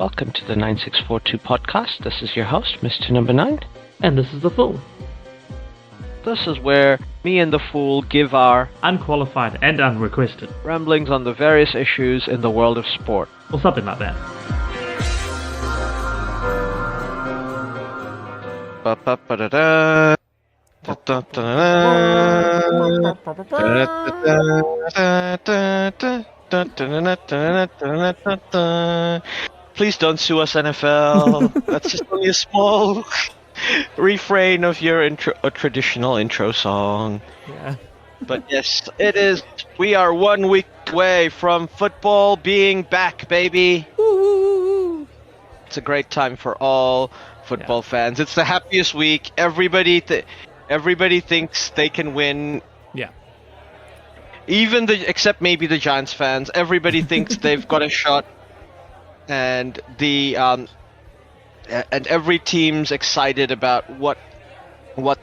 Welcome to the 9642 podcast. This is your host, Mr. NumberNine. And this is The Fool. This is where me and the Fool give our Unqualified and unrequested ramblings on the various issues in the world of sport. or something like that. Ba-ba-ba-da-da. Please don't sue us, NFL. That's just only a small refrain of your a traditional intro song. Yeah. But yes, it is. We are 1 week away from football being back, baby. Woo! It's a great time for all football fans. It's the happiest week. Everybody thinks they can win. Yeah. Except maybe the Giants fans. Everybody thinks they've got a shot, and and every team's excited about what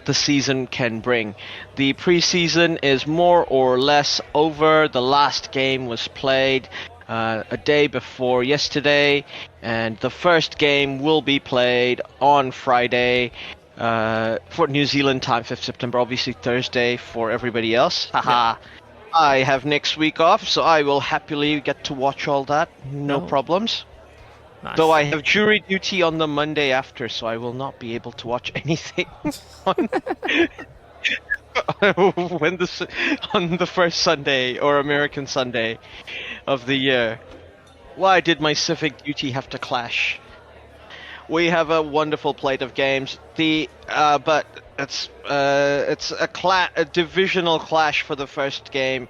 the season can bring. The preseason is more or less over. The last game was played a day before yesterday, and the first game will be played on Friday for New Zealand time, 5th September, obviously Thursday for everybody else. Haha. Yeah. I have next week off, so I will happily get to watch all that. No problems. Nice. Though I have jury duty on the Monday after, so I will not be able to watch anything on the first Sunday or American Sunday of the year. Why did my civic duty have to clash? We have a wonderful plate of games. But it's a divisional clash for the first game.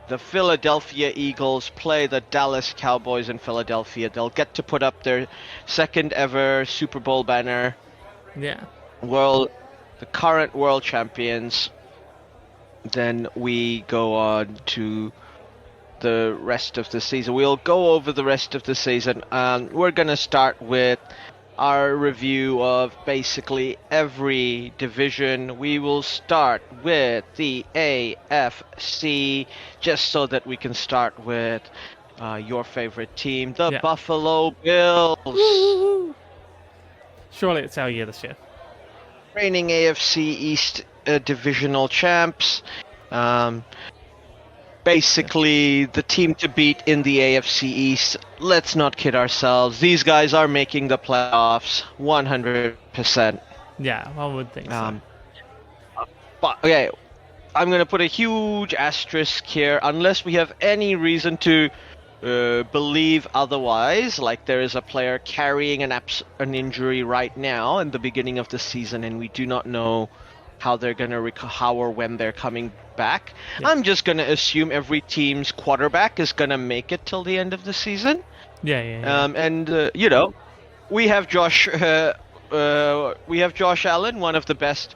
The Philadelphia Eagles play the Dallas Cowboys in Philadelphia. They'll get to put up their second ever Super Bowl banner. Yeah. The current world champions. Then we go on to the rest of the season. We'll go over the rest of the season. We're going to start with our review of basically every division. We will start with the AFC, just so that we can start with your favorite team, the Buffalo Bills. Woo-hoo. Surely it's our year this year. Reigning AFC East divisional champs. Basically, the team to beat in the AFC East. Let's not kid ourselves. These guys are making the playoffs 100%. Yeah, one would think so. But, okay, I'm going to put a huge asterisk here. Unless we have any reason to believe otherwise, like there is a player carrying an injury right now in the beginning of the season, and we do not know how they're going to how or when they're coming back. Yeah. I'm just going to assume every team's quarterback is going to make it till the end of the season. Yeah. We have Josh Allen, one of the best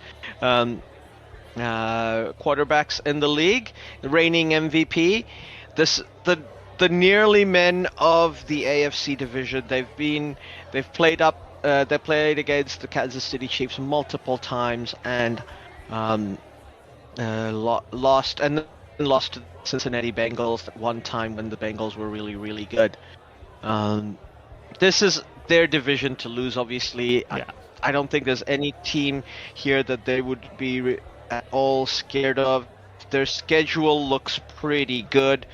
quarterbacks in the league, the reigning MVP. The nearly men of the AFC division. They played against the Kansas City Chiefs multiple times and lost to the Cincinnati Bengals at one time when the Bengals were really, really good. This is their division to lose, obviously. Yeah. I don't think there's any team here that they would be at all scared of. Their schedule looks pretty good.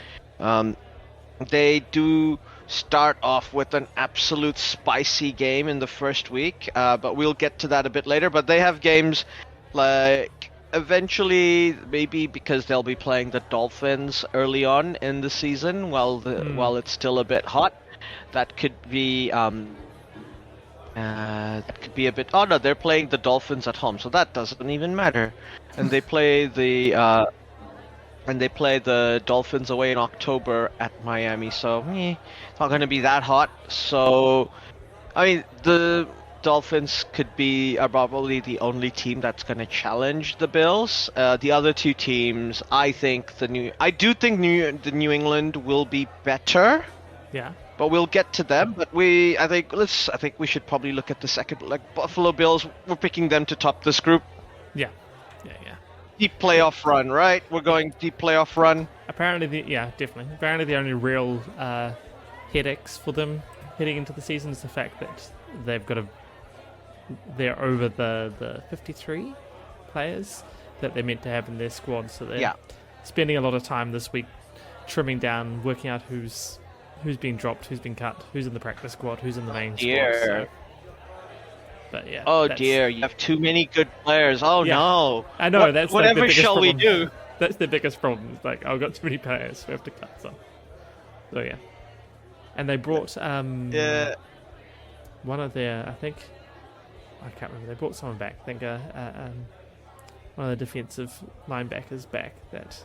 They do start off with an absolute spicy game in the first week, but we'll get to that a bit later. But they have games like eventually, maybe because they'll be playing the Dolphins early on in the season while it's still a bit hot. That could be a bit. Oh no, they're playing the Dolphins at home, so that doesn't even matter. And they play the Dolphins away in October at Miami, so it's not going to be that hot. So, I mean, the Dolphins could be probably the only team that's going to challenge the Bills. The other two teams, I do think the New England will be better. Yeah. But we'll get to them. But I think we should probably look at the second, like Buffalo Bills. We're picking them to top this group. Yeah. Deep playoff run, right? We're going deep playoff run. Apparently, definitely. Apparently, the only real headaches for them heading into the season is the fact that they're over the 53 players that they're meant to have in their squad, so they're spending a lot of time this week trimming down, working out who's been dropped, who's been cut, who's in the practice squad, who's in the main squad. So. But yeah. Oh dear, you have too many good players. Oh no. I know. That's whatever like the shall problem. we do? That's the biggest problem. It's like, I've got too many players. We have to cut some. So yeah. And they brought one of their, I can't remember. They brought someone back. I think one of the defensive linebackers back that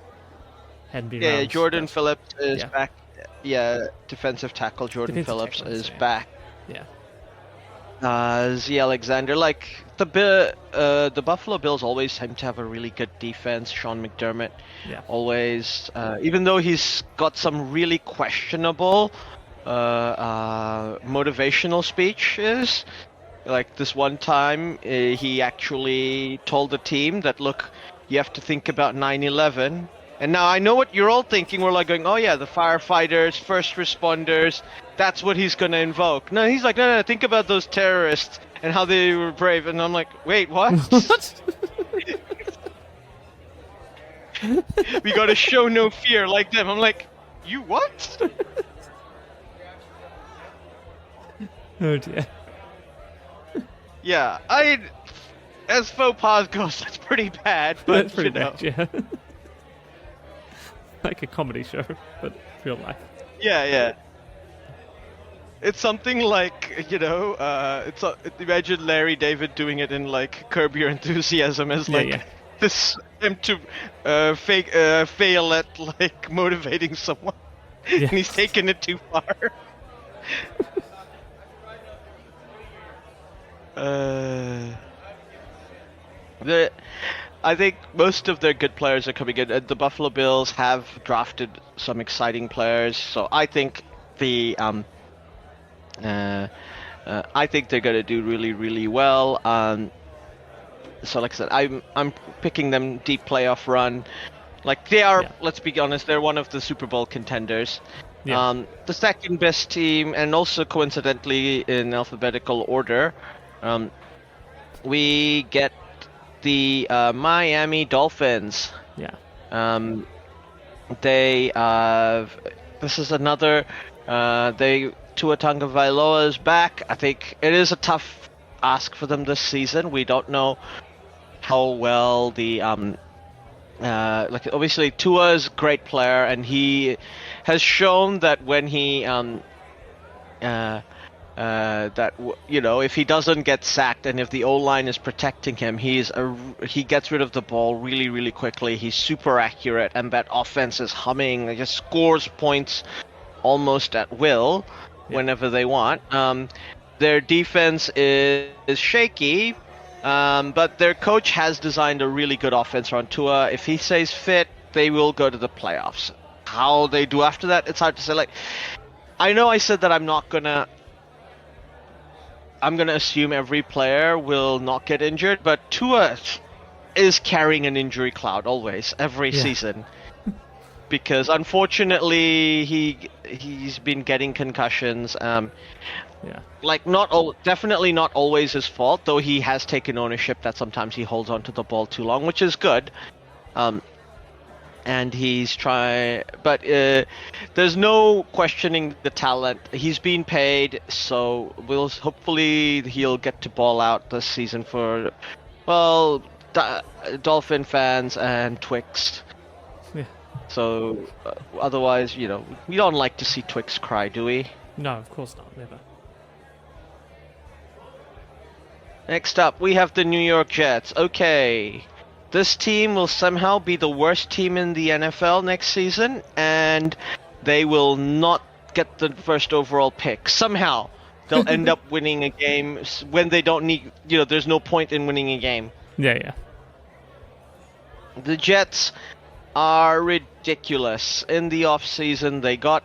hadn't been around. Yeah, Jordan Phillips is back. Yeah, defensive tackle Jordan Phillips is back. Yeah. Z Alexander, like the Buffalo Bills always seem to have a really good defense. Sean McDermott, always, even though he's got some really questionable motivational speeches. Like this one time, he actually told the team that, look, you have to think about 9/11. And now I know what you're all thinking. We're like going, oh yeah, the firefighters, first responders. That's what he's going to invoke. No, he's like, no, think about those terrorists and how they were brave. And I'm like, wait, what? We got to show no fear like them. I'm like, you what? Oh dear. Yeah, as faux pas goes, that's pretty bad. But that's pretty bad, yeah. Like a comedy show, but real life. Yeah. It's something like, imagine Larry David doing it in like Curb Your Enthusiasm as this attempt to fail at like motivating someone, and he's taken it too far. I think most of their good players are coming in. The Buffalo Bills have drafted some exciting players, so I think I think they're going to do really, really well. So, like I said, I'm picking them deep playoff run. Like they are. Let's be honest, they're one of the Super Bowl contenders. Yeah. The second best team, and also coincidentally in alphabetical order, we get the Miami Dolphins. Yeah. They this is another. Tua Tagovailoa is back. I think it is a tough ask for them this season. We don't know how well the like obviously Tua is a great player, and he has shown that when he if he doesn't get sacked and if the O-line is protecting him, he gets rid of the ball really, really quickly. He's super accurate, and that offense is humming. It just scores points almost at will whenever they want. Their defense is shaky, but their coach has designed a really good offense around Tua. If he stays fit, they will go to the playoffs. How they do after that, it's hard to say. Like, I know I said that I'm gonna assume every player will not get injured, but Tua is carrying an injury cloud always, every season. Because unfortunately he's been getting concussions. Like definitely not always his fault, though he has taken ownership that sometimes he holds onto the ball too long, which is good. And he's trying, but there's no questioning the talent. He's been paid, so hopefully he'll get to ball out this season for, well, Dolphin fans and Twix. Yeah. So otherwise, we don't like to see Twix cry, do we? No, of course not. Never. Next up, we have the New York Jets. Okay. This team will somehow be the worst team in the NFL next season, and they will not get the first overall pick. Somehow, they'll end up winning a game when they don't need, there's no point in winning a game. Yeah. The Jets are ridiculous. In the offseason, they got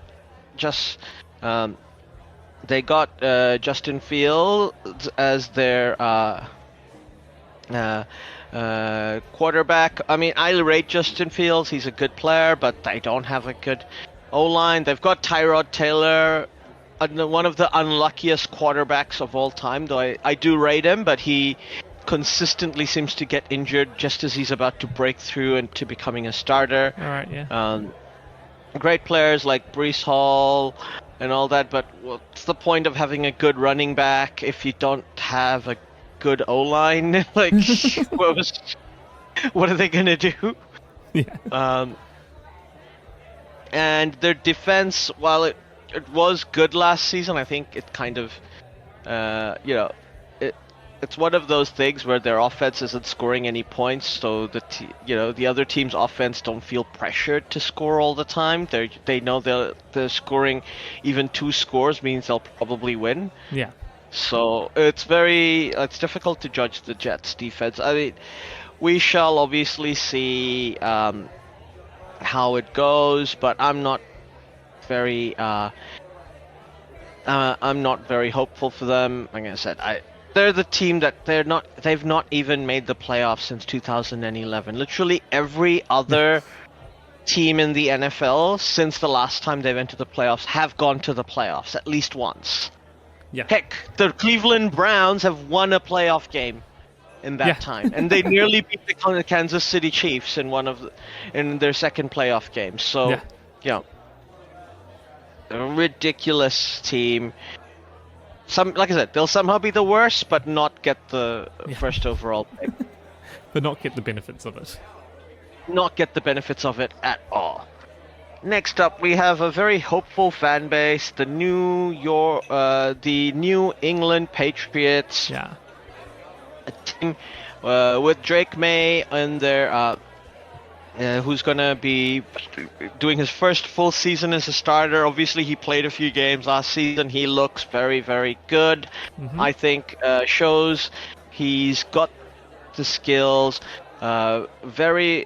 Justin Fields as their quarterback. I mean, I rate Justin Fields. He's a good player, but they don't have a good O-line. They've got Tyrod Taylor, one of the unluckiest quarterbacks of all time. Though I do rate him, but he consistently seems to get injured just as he's about to break through into becoming a starter. All right, yeah. Great players like Breece Hall and all that, but what's the point of having a good running back if you don't have a good O-line? Like, what are they gonna do? Yeah. And their defense, while it was good last season, I think it kind of, it's one of those things where their offense isn't scoring any points, so the other team's offense don't feel pressured to score all the time. They know they're scoring even 2 scores means they'll probably win. Yeah. So it's difficult to judge the Jets' defense. I mean, we shall obviously see how it goes, but I'm not very hopeful for them. Like I said, they're the team that they've not even made the playoffs since 2011. Literally every other team in the NFL since the last time they've entered the playoffs have gone to the playoffs at least once. Yeah. Heck, the Cleveland Browns have won a playoff game in that time, and they nearly beat the Kansas City Chiefs in their second playoff game. So, a ridiculous team. Like I said, they'll somehow be the worst, but not get the first overall pick. But not get the benefits of it. Not get the benefits of it at all. Next up, we have a very hopeful fan base, the New England Patriots. Yeah. A team with Drake May and their who's gonna be doing his first full season as a starter. Obviously, he played a few games last season. He looks very, very good. Mm-hmm. I think shows he's got the skills. Very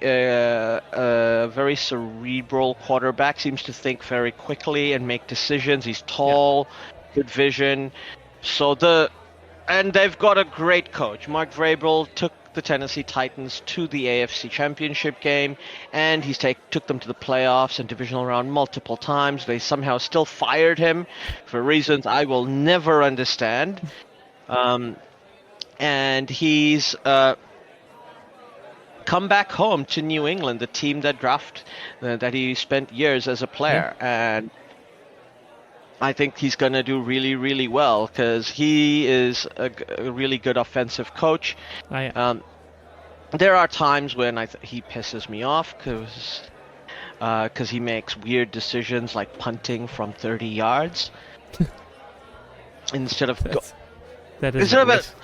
cerebral quarterback. Seems to think very quickly and make decisions. He's tall, good vision. And they've got a great coach. Mark Vrabel took the Tennessee Titans to the AFC Championship game, and he took them to the playoffs and divisional round multiple times. They somehow still fired him for reasons I will never understand. And he's come back home to New England, the team that he spent years as a player, and I think he's going to do really, really well because he is a really good offensive coach. There are times when he pisses me off because he makes weird decisions like punting from 30 yards instead of come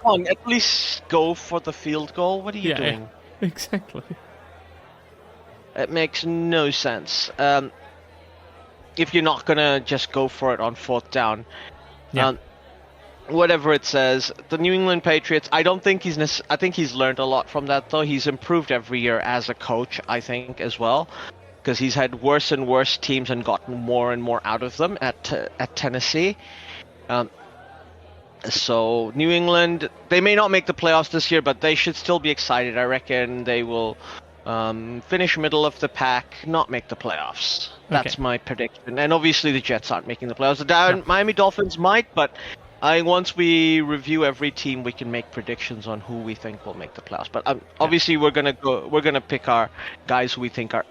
on, at least go for the field goal. What are you doing? Yeah, exactly. It makes no sense. If you're not gonna just go for it on 4th down, whatever it says, the New England Patriots. I think he's learned a lot from that, though. He's improved every year as a coach, I think, as well, because he's had worse and worse teams and gotten more and more out of them at Tennessee. So New England, they may not make the playoffs this year, but they should still be excited. I reckon they will finish middle of the pack, not make the playoffs. That's my prediction. And obviously the Jets aren't making the playoffs. The Miami Dolphins might, but once we review every team, we can make predictions on who we think will make the playoffs. But obviously we're gonna pick our guys who we think are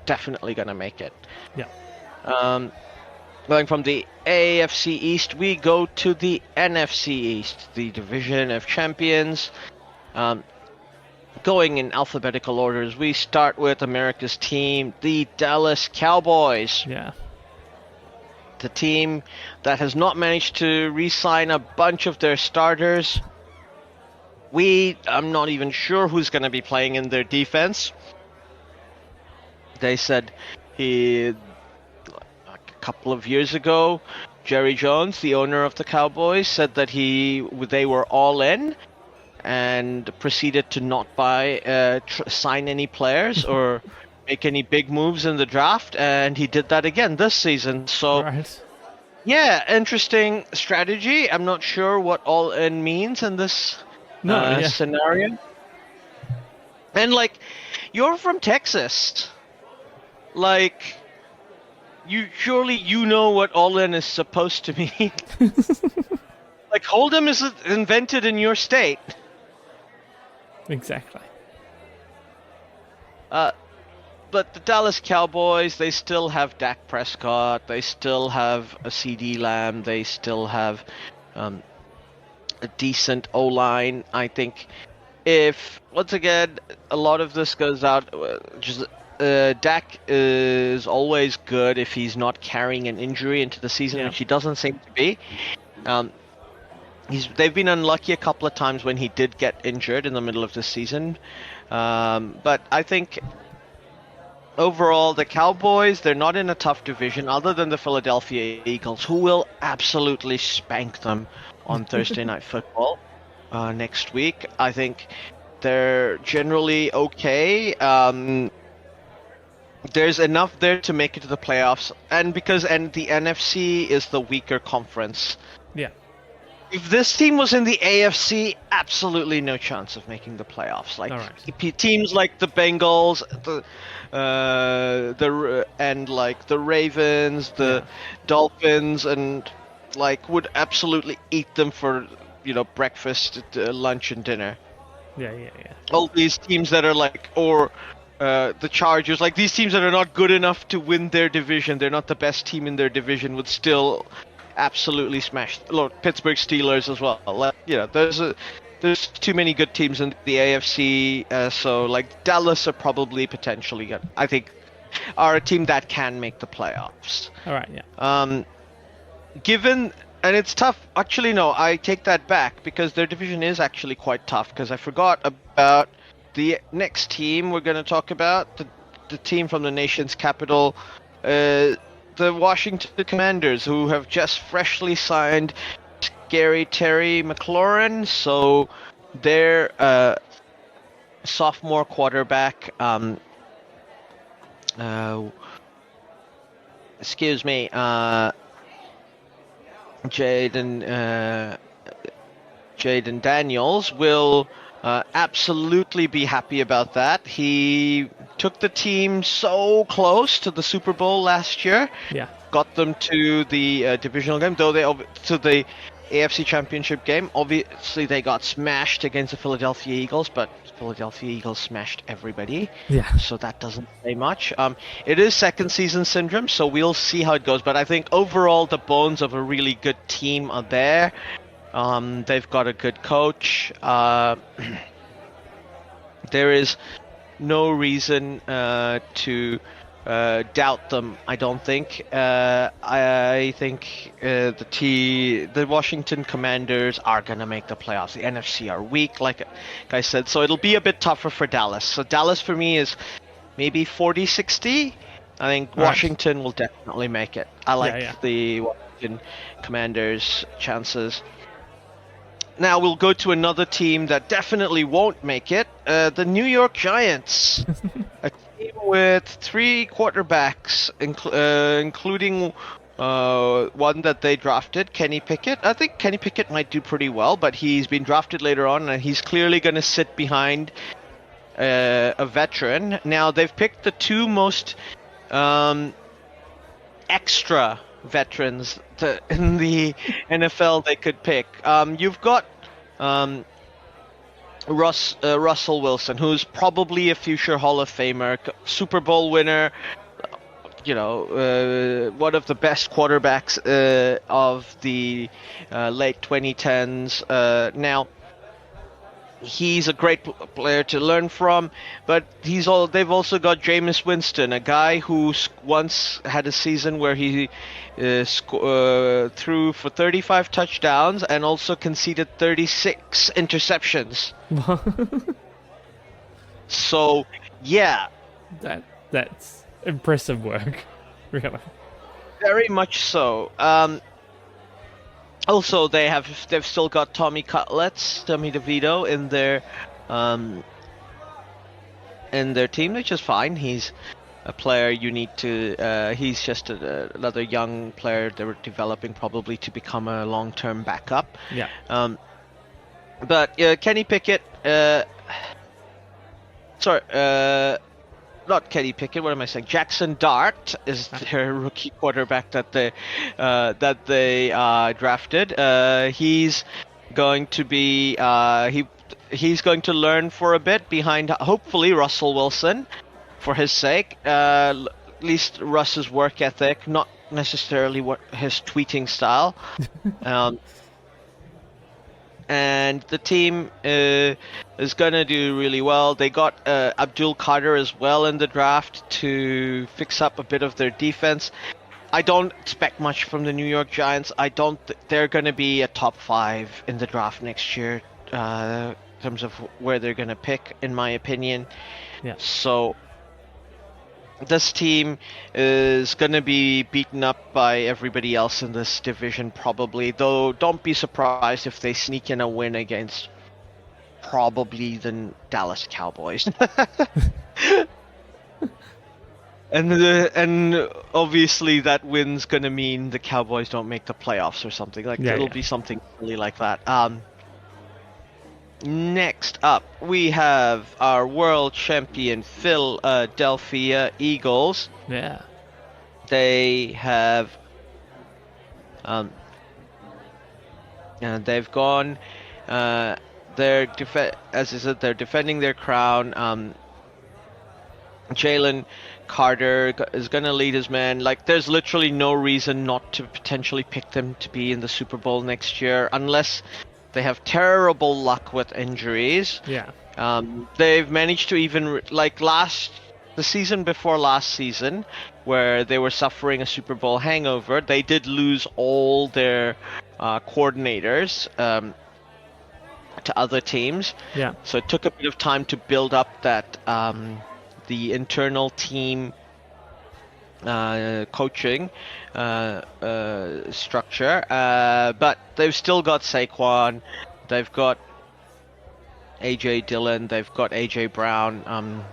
definitely gonna make it. Yeah. Going from the AFC East, we go to the NFC East, the Division of Champions. Going in alphabetical orders, we start with America's team, the Dallas Cowboys. Yeah. The team that has not managed to re-sign a bunch of their starters. I'm not even sure who's going to be playing in their defense. They said a couple of years ago, Jerry Jones, the owner of the Cowboys, said that they were all in and proceeded to not sign any players or make any big moves in the draft, and he did that again this season. So, interesting strategy. I'm not sure what all in means in this scenario. And you're from Texas. surely you know what all-in is supposed to mean. Like, Hold'em is invented in your state. Exactly. But the Dallas Cowboys, they still have Dak Prescott. They still have a CD Lamb. They still have a decent O-line. I think if, once again, a lot of this goes out, Dak is always good if he's not carrying an injury into the season, which he doesn't seem to be. They've been unlucky a couple of times when he did get injured in the middle of the season. But I think overall, the Cowboys, they're not in a tough division other than the Philadelphia Eagles, who will absolutely spank them on Thursday Night Football next week. I think they're generally okay. There's enough there to make it to the playoffs, and the NFC is the weaker conference. Yeah. If this team was in the AFC, absolutely no chance of making the playoffs. Like teams like the Bengals, the Ravens, the Dolphins, and would absolutely eat them for breakfast, lunch, and dinner. Yeah. All these teams that are the Chargers, these teams that are not good enough to win their division, they're not the best team in their division, would still absolutely smash Pittsburgh Steelers as well. There's too many good teams in the AFC, so Dallas are probably potentially good. I think are a team that can make the playoffs. All right, yeah. And it's tough. Actually, no, I take that back because their division is actually quite tough. Because I forgot about the next team we're going to talk about, the team from the nation's capital. The Washington Commanders, who have just freshly signed Scary Terry McLaurin, so their sophomore quarterback, Jaden Daniels will absolutely be happy about that. He took the team so close to the Super Bowl last year. Yeah. Got them to the divisional game, to the AFC Championship game. Obviously, they got smashed against the Philadelphia Eagles, but Philadelphia Eagles smashed everybody. Yeah. So that doesn't say much. It is second season syndrome, so we'll see how it goes. But I think overall, the bones of a really good team are there. They've got a good coach. There is no reason to doubt them, I don't think. I think the Washington Commanders are going to make the playoffs. The NFC are weak, like I said, so it'll be a bit tougher for Dallas. So Dallas for me is maybe 40-60. I think Washington will definitely make it. I like the Washington Commanders' chances. Now we'll go to another team that definitely won't make it, the New York Giants. A team with 3 quarterbacks, including one that they drafted, Kenny Pickett. I think Kenny Pickett might do pretty well, but he's been drafted later on, and he's clearly going to sit behind a veteran. Now, they've picked the 2 most extra veterans in the NFL they could pick. You've got Russell Wilson, who's probably a future Hall of Famer, Super Bowl winner, one of the best quarterbacks of the late 2010s. Now, he's a great player to learn from, but they've also got Jameis Winston, a guy who once had a season where he threw for 35 touchdowns and also conceded 36 interceptions. So, yeah. That's impressive work, really. Very much so. Also, they've still got Tommy DeVito in their team, which is fine. He's a player you need to. He's just another young player they're developing, probably to become a long-term backup. Yeah. But Kenny Pickett. not Kenny Pickett. What am I saying? Jackson Dart is their rookie quarterback that they drafted. He's going to be he's going to learn for a bit behind, hopefully, Russell Wilson, for his sake. At least Russ's work ethic, not necessarily what his tweeting style. And the team is going to do really well. They got Abdul Carter as well in the draft to fix up a bit of their defense. I don't expect much from the New York Giants. They're going to be a top 5 in the draft next year in terms of where they're going to pick, in my opinion. Yeah. So this team is going to be beaten up by everybody else in this division probably, though don't be surprised if they sneak in a win against probably the Dallas Cowboys. And obviously that win's going to mean the Cowboys don't make the playoffs or something. It'll be something really like that. Next up, we have our world champion Philadelphia Eagles. Yeah. They have, they've gone. As I said, they're defending their crown. Jalen Carter is going to lead his men. There's literally no reason not to potentially pick them to be in the Super Bowl next year, unless they have terrible luck with injuries. Yeah. They've managed to even, the season before last season, where they were suffering a Super Bowl hangover, they did lose all their coordinators to other teams. Yeah. So it took a bit of time to build up that the internal team coaching structure, but they've still got Saquon, they've got AJ Dillon, they've got AJ Brown,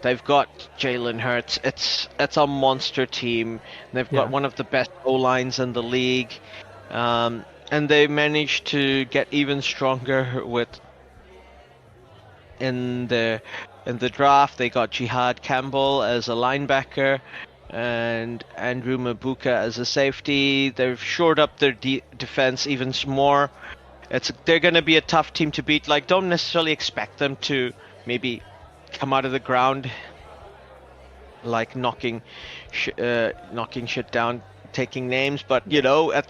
they've got Jalen Hurts. It's a monster team. They've got one of the best O-lines in the league, and they managed to get even stronger in the draft. They got Jihad Campbell as a linebacker and Andrew Mabuka as a safety. They've shored up their defense even more. They're going to be a tough team to beat. Don't necessarily expect them to maybe come out of the ground knocking shit down, taking names, but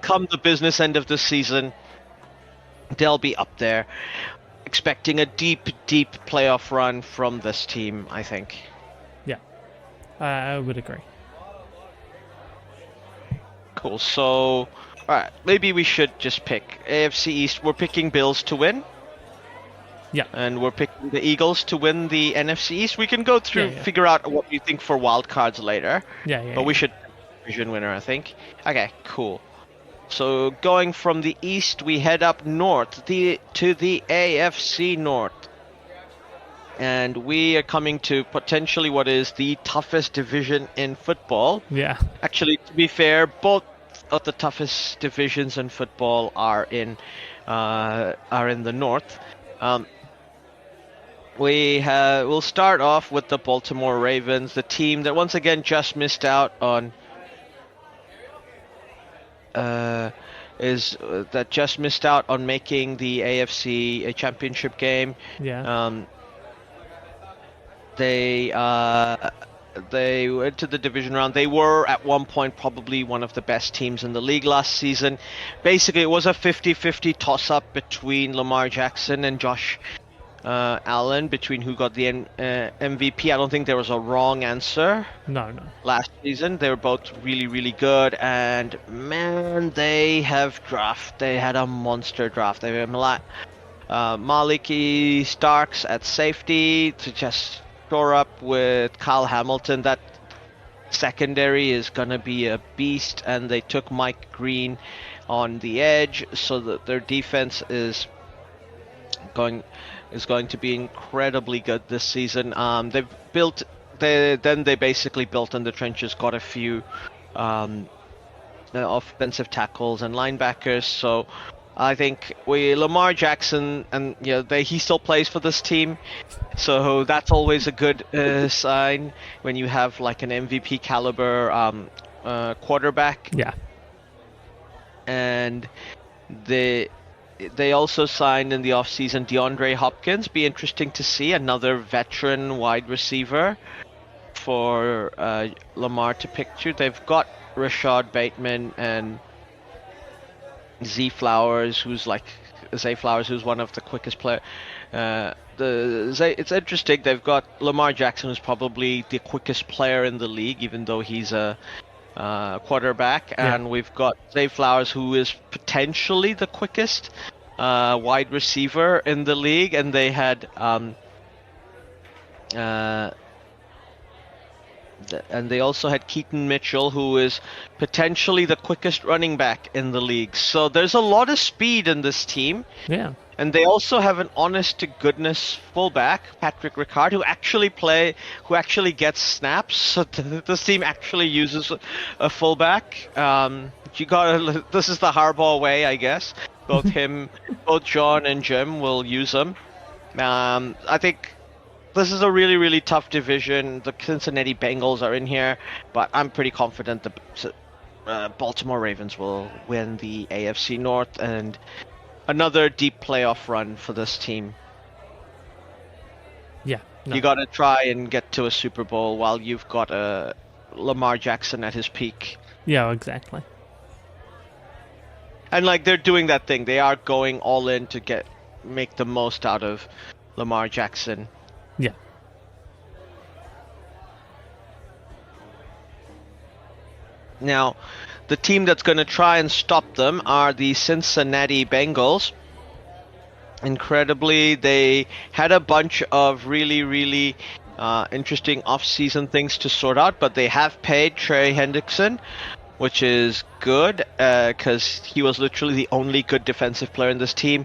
come the business end of the season, they'll be up there. Expecting a deep playoff run from this team, I think. Yeah, I would agree. Cool. So, all right, maybe we should just pick AFC East. We're picking Bills to win. Yeah. And we're picking the Eagles to win the NFC East. We can go through, figure out what you think for wild cards later. But we should division winner, I think. Okay, cool. So going from the East, we head up north to the AFC North. And we are coming to potentially what is the toughest division in football. Yeah. Actually, to be fair, both of the toughest divisions in football are in the North. We'll start off with the Baltimore Ravens, the team that once again just missed out on making the AFC championship game. Yeah. They went to the division round. They were at one point probably one of the best teams in the league last season. Basically, it was a 50-50 toss-up between Lamar Jackson and Josh Allen, between who got the MVP. I don't think there was a wrong answer. No. Last season, they were both really, really good, and man, they had a monster draft. They had Maliki Starks at safety to just shore up with Kyle Hamilton. That secondary is gonna be a beast, and they took Mike Green on the edge, so that their defense is going to be incredibly good this season. They basically built in the trenches, got a few offensive tackles and linebackers. So I think Lamar Jackson, and he still plays for this team, so that's always a good sign when you have like an MVP caliber quarterback. Yeah. And they also signed in the offseason DeAndre Hopkins. Be interesting to see another veteran wide receiver for Lamar to pick to. They've got Rashad Bateman and Zay Flowers, who's one of the quickest players. It's interesting. They've got Lamar Jackson, who's probably the quickest player in the league, even though he's a quarterback, and we've got Zay Flowers, who is potentially the quickest wide receiver in the league, and they had and they also had Keaton Mitchell, who is potentially the quickest running back in the league. So there's a lot of speed in this team. Yeah. And they also have an honest-to-goodness fullback, Patrick Ricard, who actually gets snaps. So this team actually uses a fullback. This is the Harbaugh way, I guess. Both John and Jim will use them. I think this is a really, really tough division. The Cincinnati Bengals are in here, but I'm pretty confident the Baltimore Ravens will win the AFC North, and another deep playoff run for this team. Yeah. No. You got to try and get to a Super Bowl while you've got Lamar Jackson at his peak. Yeah, exactly. And they're doing that thing. They are going all in to make the most out of Lamar Jackson. Yeah. Now, the team that's going to try and stop them are the Cincinnati Bengals. Incredibly, they had a bunch of really, really interesting off-season things to sort out, but they have paid Trey Hendrickson, which is good because he was literally the only good defensive player in this team.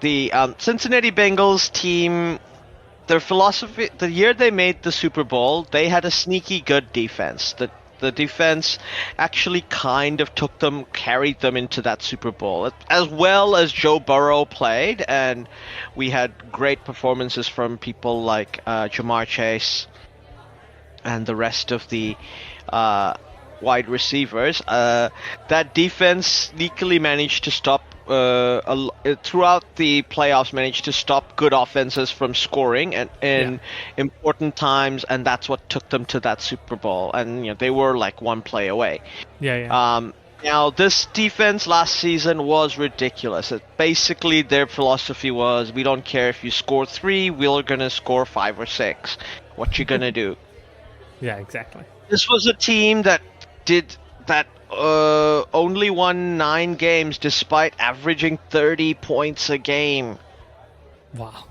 The Cincinnati Bengals team, their philosophy, the year they made the Super Bowl, they had a sneaky good defense. The defense actually kind of carried them into that Super Bowl, as well as Joe Burrow played, and we had great performances from people like Jamar Chase and the rest of the wide receivers. That defense sneakily managed to stop throughout the playoffs, managed to stop good offenses from scoring in important times, and that's what took them to that Super Bowl. And they were like one play away. Now this defense last season was ridiculous. Basically, their philosophy was, we don't care if you score 3, we're gonna score 5 or 6. What you gonna do? Yeah, exactly. This was a team that only won 9 games despite averaging 30 points a game. Wow.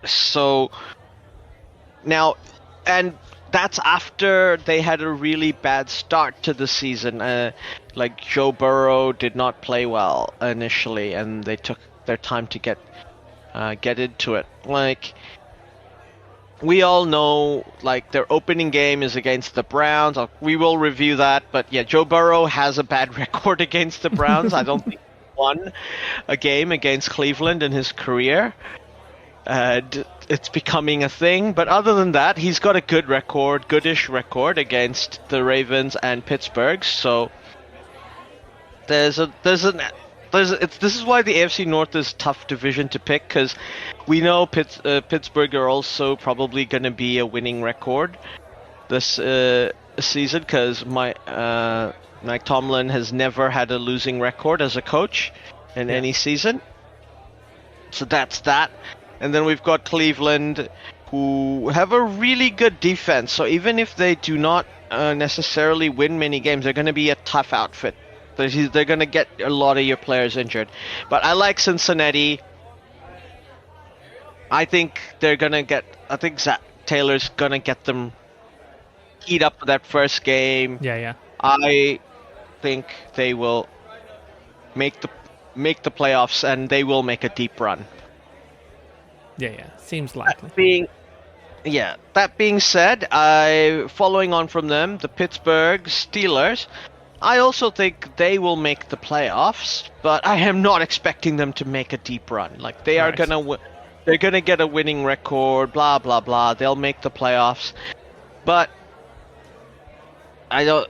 So now, and that's after they had a really bad start to the season. Like Joe Burrow did not play well initially, and they took their time to get into it. We all know, their opening game is against the Browns. We will review that, but yeah, Joe Burrow has a bad record against the Browns. I don't think he won a game against Cleveland in his career. It's becoming a thing, but other than that, he's got a goodish record against the Ravens and Pittsburgh. So this is why the AFC North is a tough division to pick, because we know Pittsburgh are also probably going to be a winning record this season, because Mike Tomlin has never had a losing record as a coach in any season. So that's that. And then we've got Cleveland, who have a really good defense. So even if they do not necessarily win many games, they're going to be a tough outfit. They're going to get a lot of your players injured. But I like Cincinnati. I think Zach Taylor's going to get them heat up for that first game. Yeah. I think they will make the playoffs, and they will make a deep run. Yeah. Seems likely. That being said, following on from them, the Pittsburgh Steelers. I also think they will make the playoffs, but I am not expecting them to make a deep run. Like they are they're gonna get a winning record, blah blah blah. They'll make the playoffs, but I don't.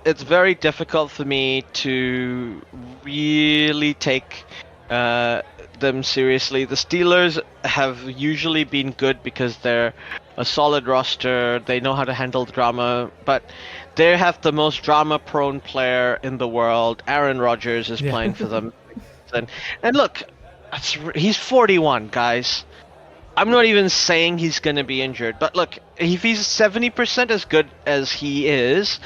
It's very difficult for me to really take them seriously. The Steelers have usually been good because they're a solid roster. They know how to handle drama, but they have the most drama-prone player in the world. Aaron Rodgers is playing for them, and look, he's 41, guys. I'm not even saying he's going to be injured, but look, if he's 70% as good as he is,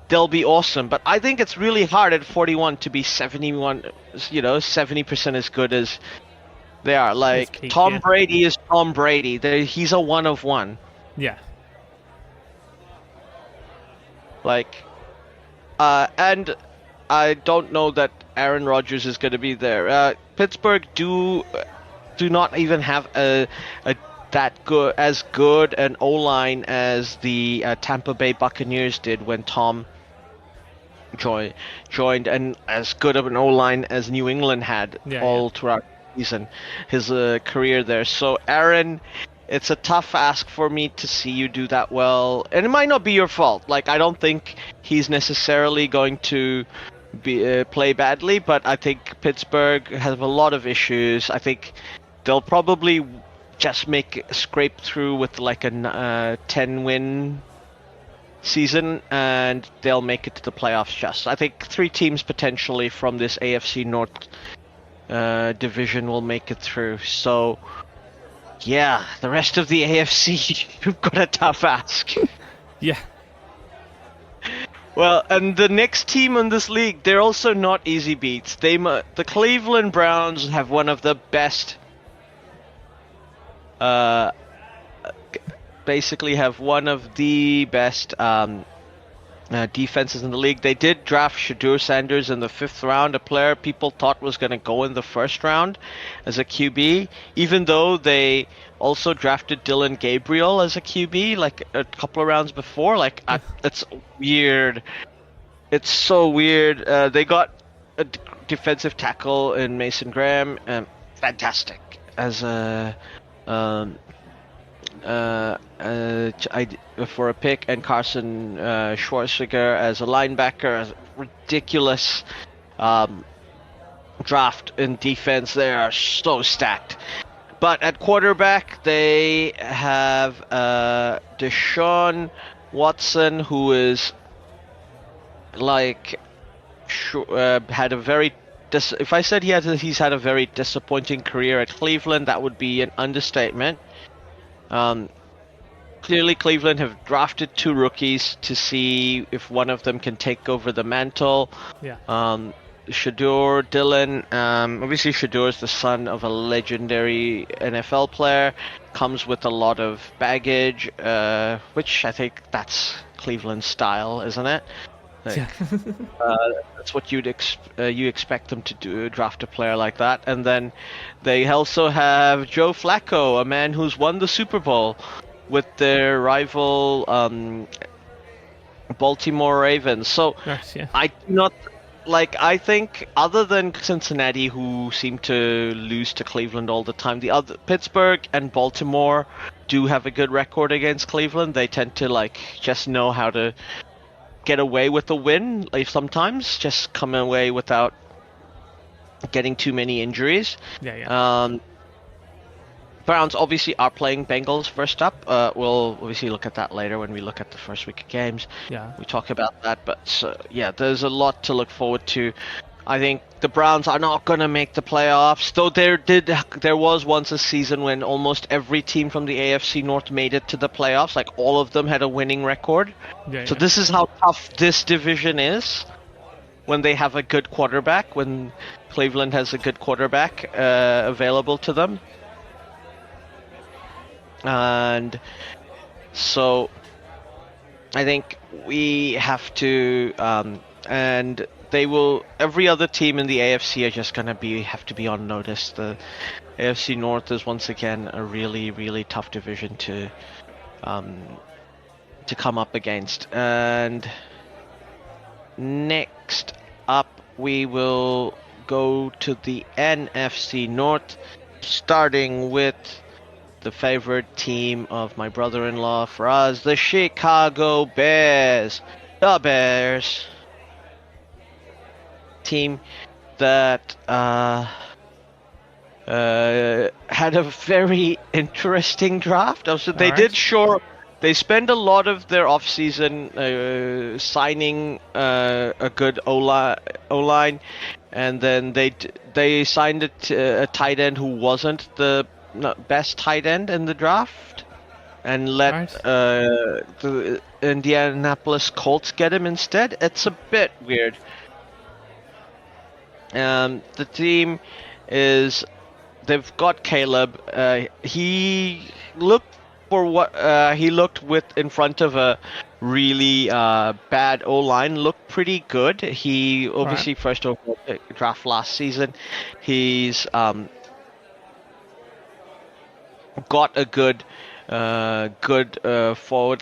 they'll be awesome. But I think it's really hard at 41 to be 70% as good as they are. Like, Tom Brady is Tom Brady. He's a one of one. Yeah. Like, and I don't know that Aaron Rodgers is going to be there. Pittsburgh do not even have that good an O-line as the Tampa Bay Buccaneers did when Tom joined, and as good of an O-line as New England had throughout the season, his career there. So Aaron, it's a tough ask for me to see you do that well, and it might not be your fault. Like, I don't think he's necessarily going to play badly, but I think Pittsburgh has a lot of issues. I think they'll probably just scrape through with like a 10-win season, and they'll make it to the playoffs. I think 3 teams potentially from this AFC North division will make it through. So, yeah, the rest of the AFC, you've got a tough ask. Yeah. Well, and the next team in this league, they're also not easy beats. The Cleveland Browns have one of the best, basically have one of the best defenses in the league. They did draft Shadur Sanders in the 5th round, a player people thought was going to go in the 1st round as a QB, even though they also drafted Dylan Gabriel as a QB like a couple of rounds before. Like, it's weird. It's so weird. They got a defensive tackle in Mason Graham, fantastic as a for a pick, and Carson Schwarzenegger as a linebacker. A ridiculous draft in defense. They are so stacked. But at quarterback, they have Deshaun Watson, who is like had a very if I said he's had a very disappointing career at Cleveland, that would be an understatement. Clearly, Cleveland have drafted 2 rookies to see if one of them can take over the mantle. Yeah. Shadur, Dylan. Obviously, Shadur is the son of a legendary NFL player. Comes with a lot of baggage, which I think that's Cleveland's style, isn't it? Like, yeah. That's what you expect them to do, draft a player like that. And then they also have Joe Flacco, a man who's won the Super Bowl with their rival Baltimore Ravens. So Nice, yeah. I do not I think other than Cincinnati, who seem to lose to Cleveland all the time, the other Pittsburgh and Baltimore do have a good record against Cleveland. They tend to just know how to get away with a win, sometimes just come away without getting too many injuries. Browns obviously are playing Bengals first up. We'll obviously look at that later when we look at the first week of games. Yeah. We talk about that, but there's a lot to look forward to. I think the Browns are not going to make the playoffs, though there was once a season when almost every team from the AFC North made it to the playoffs. Like, all of them had a winning record. So this is how tough this division is when they have a good quarterback, when Cleveland has a good quarterback available to them. And so I think we have to and they will, every other team in the AFC are just gonna have to be on notice. The AFC North is once again a really, really tough division to come up against. And next up, we will go to the NFC North, starting with the favorite team of my brother-in-law for us, the Chicago Bears. The Bears. Team that had a very interesting draft. Also, they spent a lot of their offseason signing a good O-line, and then they signed a tight end who wasn't the best tight end in the draft, and let the Indianapolis Colts get him instead. It's a bit weird. The team they've got Caleb. He looked in front of a really bad O-line, looked pretty good. He obviously first overall draft last season. He's got a good forward,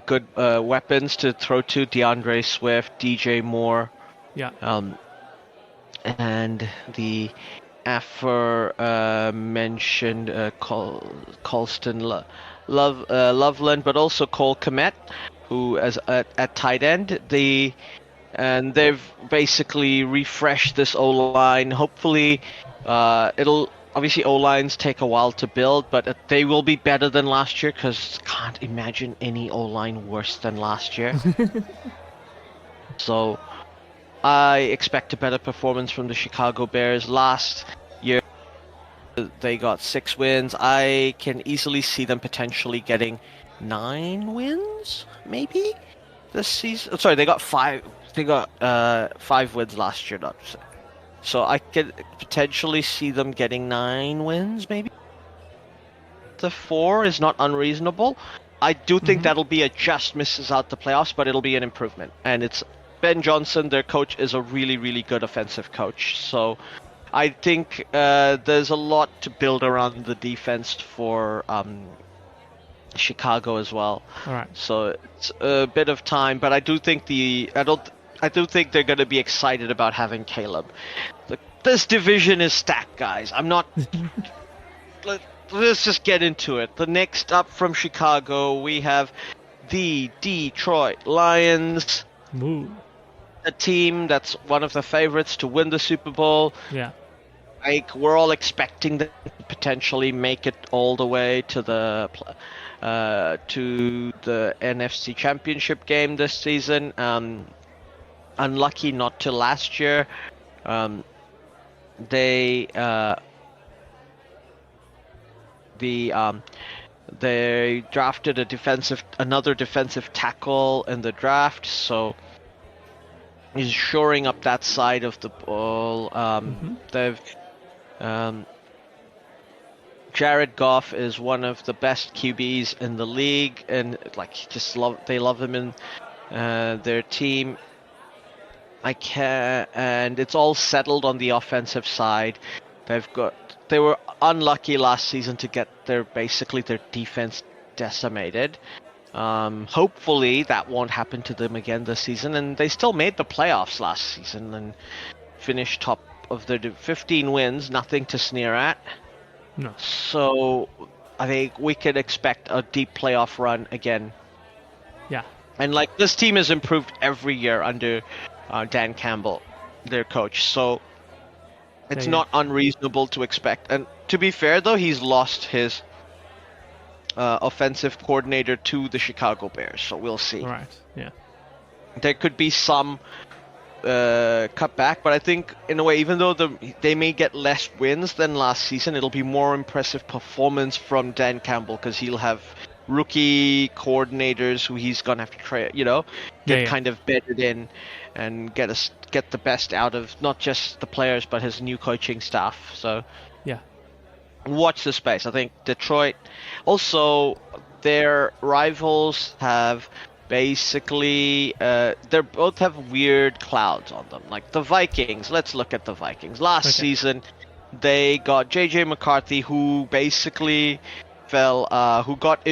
good weapons to throw to: DeAndre Swift, DJ Moore. Yeah. And the aforementioned Colston Loveland, but also Cole Kmet, who is at tight end. And they've basically refreshed this O-line. Hopefully, obviously O-lines take a while to build, but they will be better than last year, because can't imagine any O-line worse than last year. So I expect a better performance from the Chicago Bears. Last year, they got 6 wins. I can easily see them potentially getting 9 wins, maybe, this season. Oh, sorry, they got 5. They got 5 wins last year, so I could potentially see them getting 9 wins, maybe. The 4 is not unreasonable. I do think that'll be a just misses out the playoffs, but it'll be an improvement, and it's Ben Johnson, their coach, is a really, really good offensive coach. So I think there's a lot to build around the defense for Chicago as well. All right. So it's a bit of time, but I do think they're going to be excited about having Caleb. This division is stacked, guys. I'm not. Let's just get into it. The next up from Chicago, we have the Detroit Lions. Ooh. A team that's one of the favorites to win the Super Bowl. Yeah. We're all expecting them to potentially make it all the way to the NFC Championship game this season. Unlucky not to last year. They drafted another defensive tackle in the draft, so he's shoring up that side of the ball. They've Jared Goff is one of the best QBs in the league, and they love him in their team. And it's all settled on the offensive side. They were unlucky last season to get their defense decimated. Hopefully that won't happen to them again this season, and they still made the playoffs last season and finished top of their 15 wins, nothing to sneer at. No. So I think we could expect a deep playoff run again. Yeah. And this team has improved every year under Dan Campbell, their coach. So it's not unreasonable to expect. And to be fair, though, he's lost his offensive coordinator to the Chicago Bears, so we'll see. Right. Yeah. There could be some cutback, but I think in a way, even though they may get less wins than last season, it'll be more impressive performance from Dan Campbell, because he'll have rookie coordinators who he's gonna have to kind of bedded in and get the best out of not just the players but his new coaching staff. So yeah, watch the space. I think Detroit, also their rivals have basically they both have weird clouds on them. Like the Vikings, let's look at the Vikings. Last season they got JJ McCarthy, who basically who got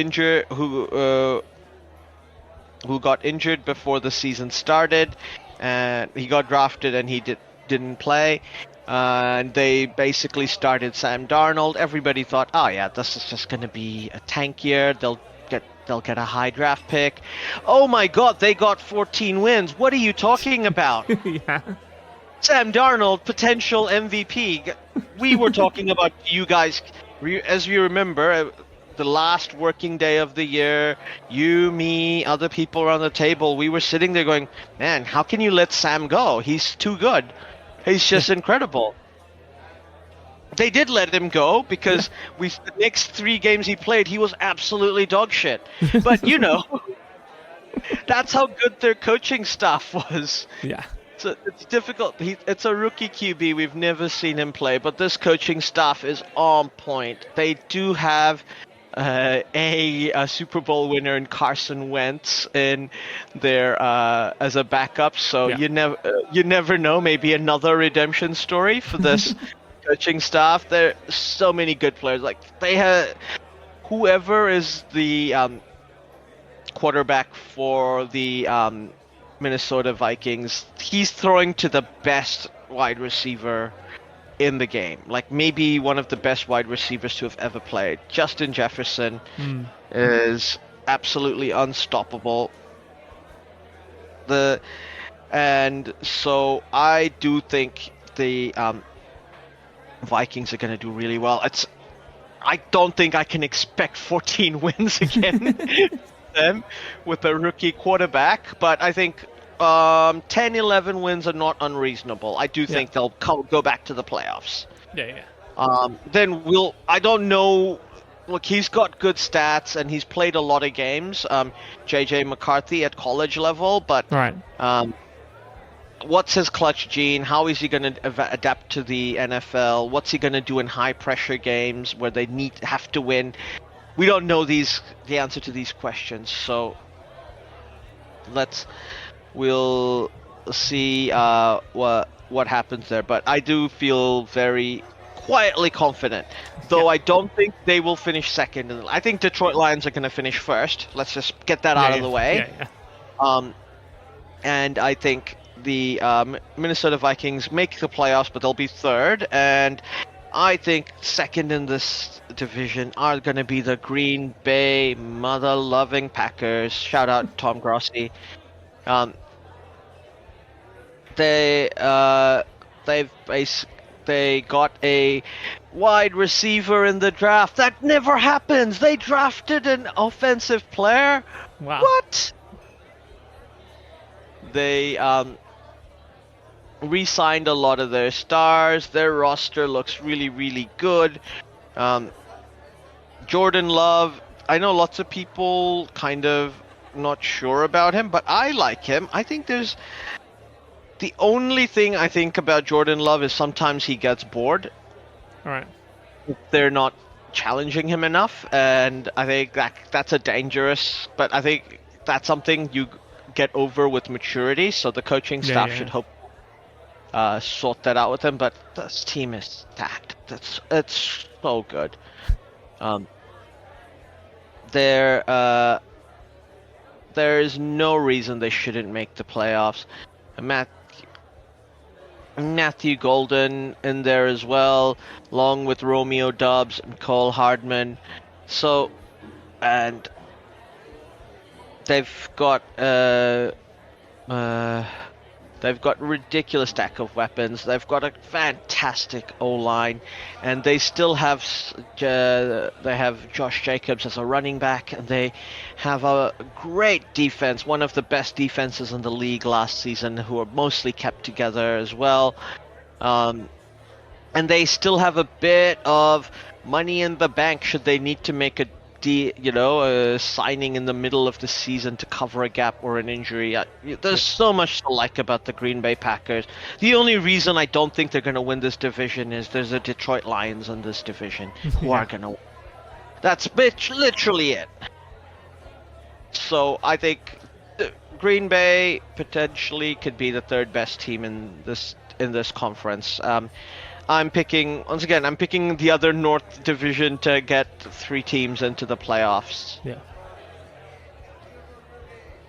injured before the season started. and he got drafted and he didn't play. And they basically started Sam Darnold. Everybody thought, oh yeah, this is just going to be a tank year. They'll get a high draft pick. Oh my God, they got 14 wins. What are you talking about? Yeah. Sam Darnold, potential MVP. We were talking about you guys, as you remember, the last working day of the year, you, me, other people around the table, we were sitting there going, man, how can you let Sam go? He's too good. He's just incredible. They did let him go because the next 3 games he played, he was absolutely dog shit. But, that's how good their coaching staff was. Yeah. So it's difficult. It's a rookie QB. We've never seen him play, but this coaching staff is on point. They do have a Super Bowl winner in Carson Wentz in there as a backup. So you never know. Maybe another redemption story for this coaching staff. There are so many good players. Like they have whoever is the quarterback for the Minnesota Vikings. He's throwing to the best wide receiver in the game, like maybe one of the best wide receivers to have ever played. Justin Jefferson is absolutely unstoppable. And so I do think the Vikings are going to do really well. I don't think I can expect 14 wins again them with a rookie quarterback, but I think 10-11 wins are not unreasonable. I do think they'll go back to the playoffs. Yeah. Then I don't know. Look, he's got good stats and he's played a lot of games. JJ McCarthy at college level, but right. What's his clutch gene? How is he going to adapt to the NFL? What's he going to do in high pressure games where they have to win? We don't know the answer to these questions, so we'll see what happens there. But I do feel very quietly confident, though I don't think they will finish second. I think Detroit Lions are going to finish first. Let's just get that out of the way. And I think the Minnesota Vikings make the playoffs, but they'll be third. And I think second in this division are going to be the Green Bay mother-loving Packers. Shout out Tom Grossi. They got a wide receiver in the draft. That never happens. They drafted an offensive player. Wow. What? They re-signed a lot of their stars. Their roster looks really, really good. Jordan Love, I know lots of people kind of not sure about him, but I like him. I think the only thing I think about Jordan Love is sometimes he gets bored. All right. They're not challenging him enough, and I think that's a dangerous, but I think that's something you get over with maturity, so the coaching staff should hope sort that out with him. But this team is stacked. It's so good. There is no reason they shouldn't make the playoffs. Matthew Golden in there as well, along with Romeo Doubs and Cole Hardman. So, and they've got ridiculous stack of weapons. They've got a fantastic O-line, and they still have Josh Jacobs as a running back, and they have a great defense, one of the best defenses in the league last season, who are mostly kept together as well. And they still have a bit of money in the bank should they need to make a signing in the middle of the season to cover a gap or an injury. There's so much to like about the Green Bay Packers. The only reason I don't think they're going to win this division is there's a Detroit Lions in this division who are going to win. That's literally it. So I think Green Bay potentially could be the third best team in this conference. I'm picking the other North Division to get 3 teams into the playoffs. Yeah.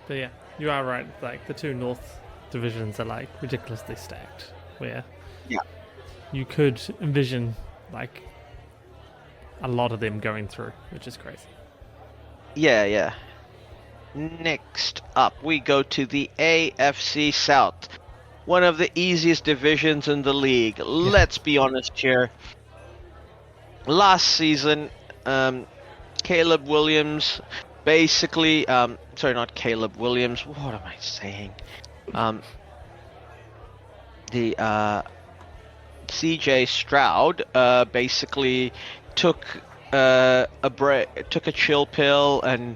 But yeah, you are right. Like the 2 North divisions are like ridiculously stacked, where Yeah. you could envision like a lot of them going through, which is crazy. Yeah. Next up, we go to the AFC South, one of the easiest divisions in the league. Let's be honest here. Last season, Caleb Williams basically, sorry, not Caleb Williams. What am I saying? The CJ Stroud basically took took a chill pill and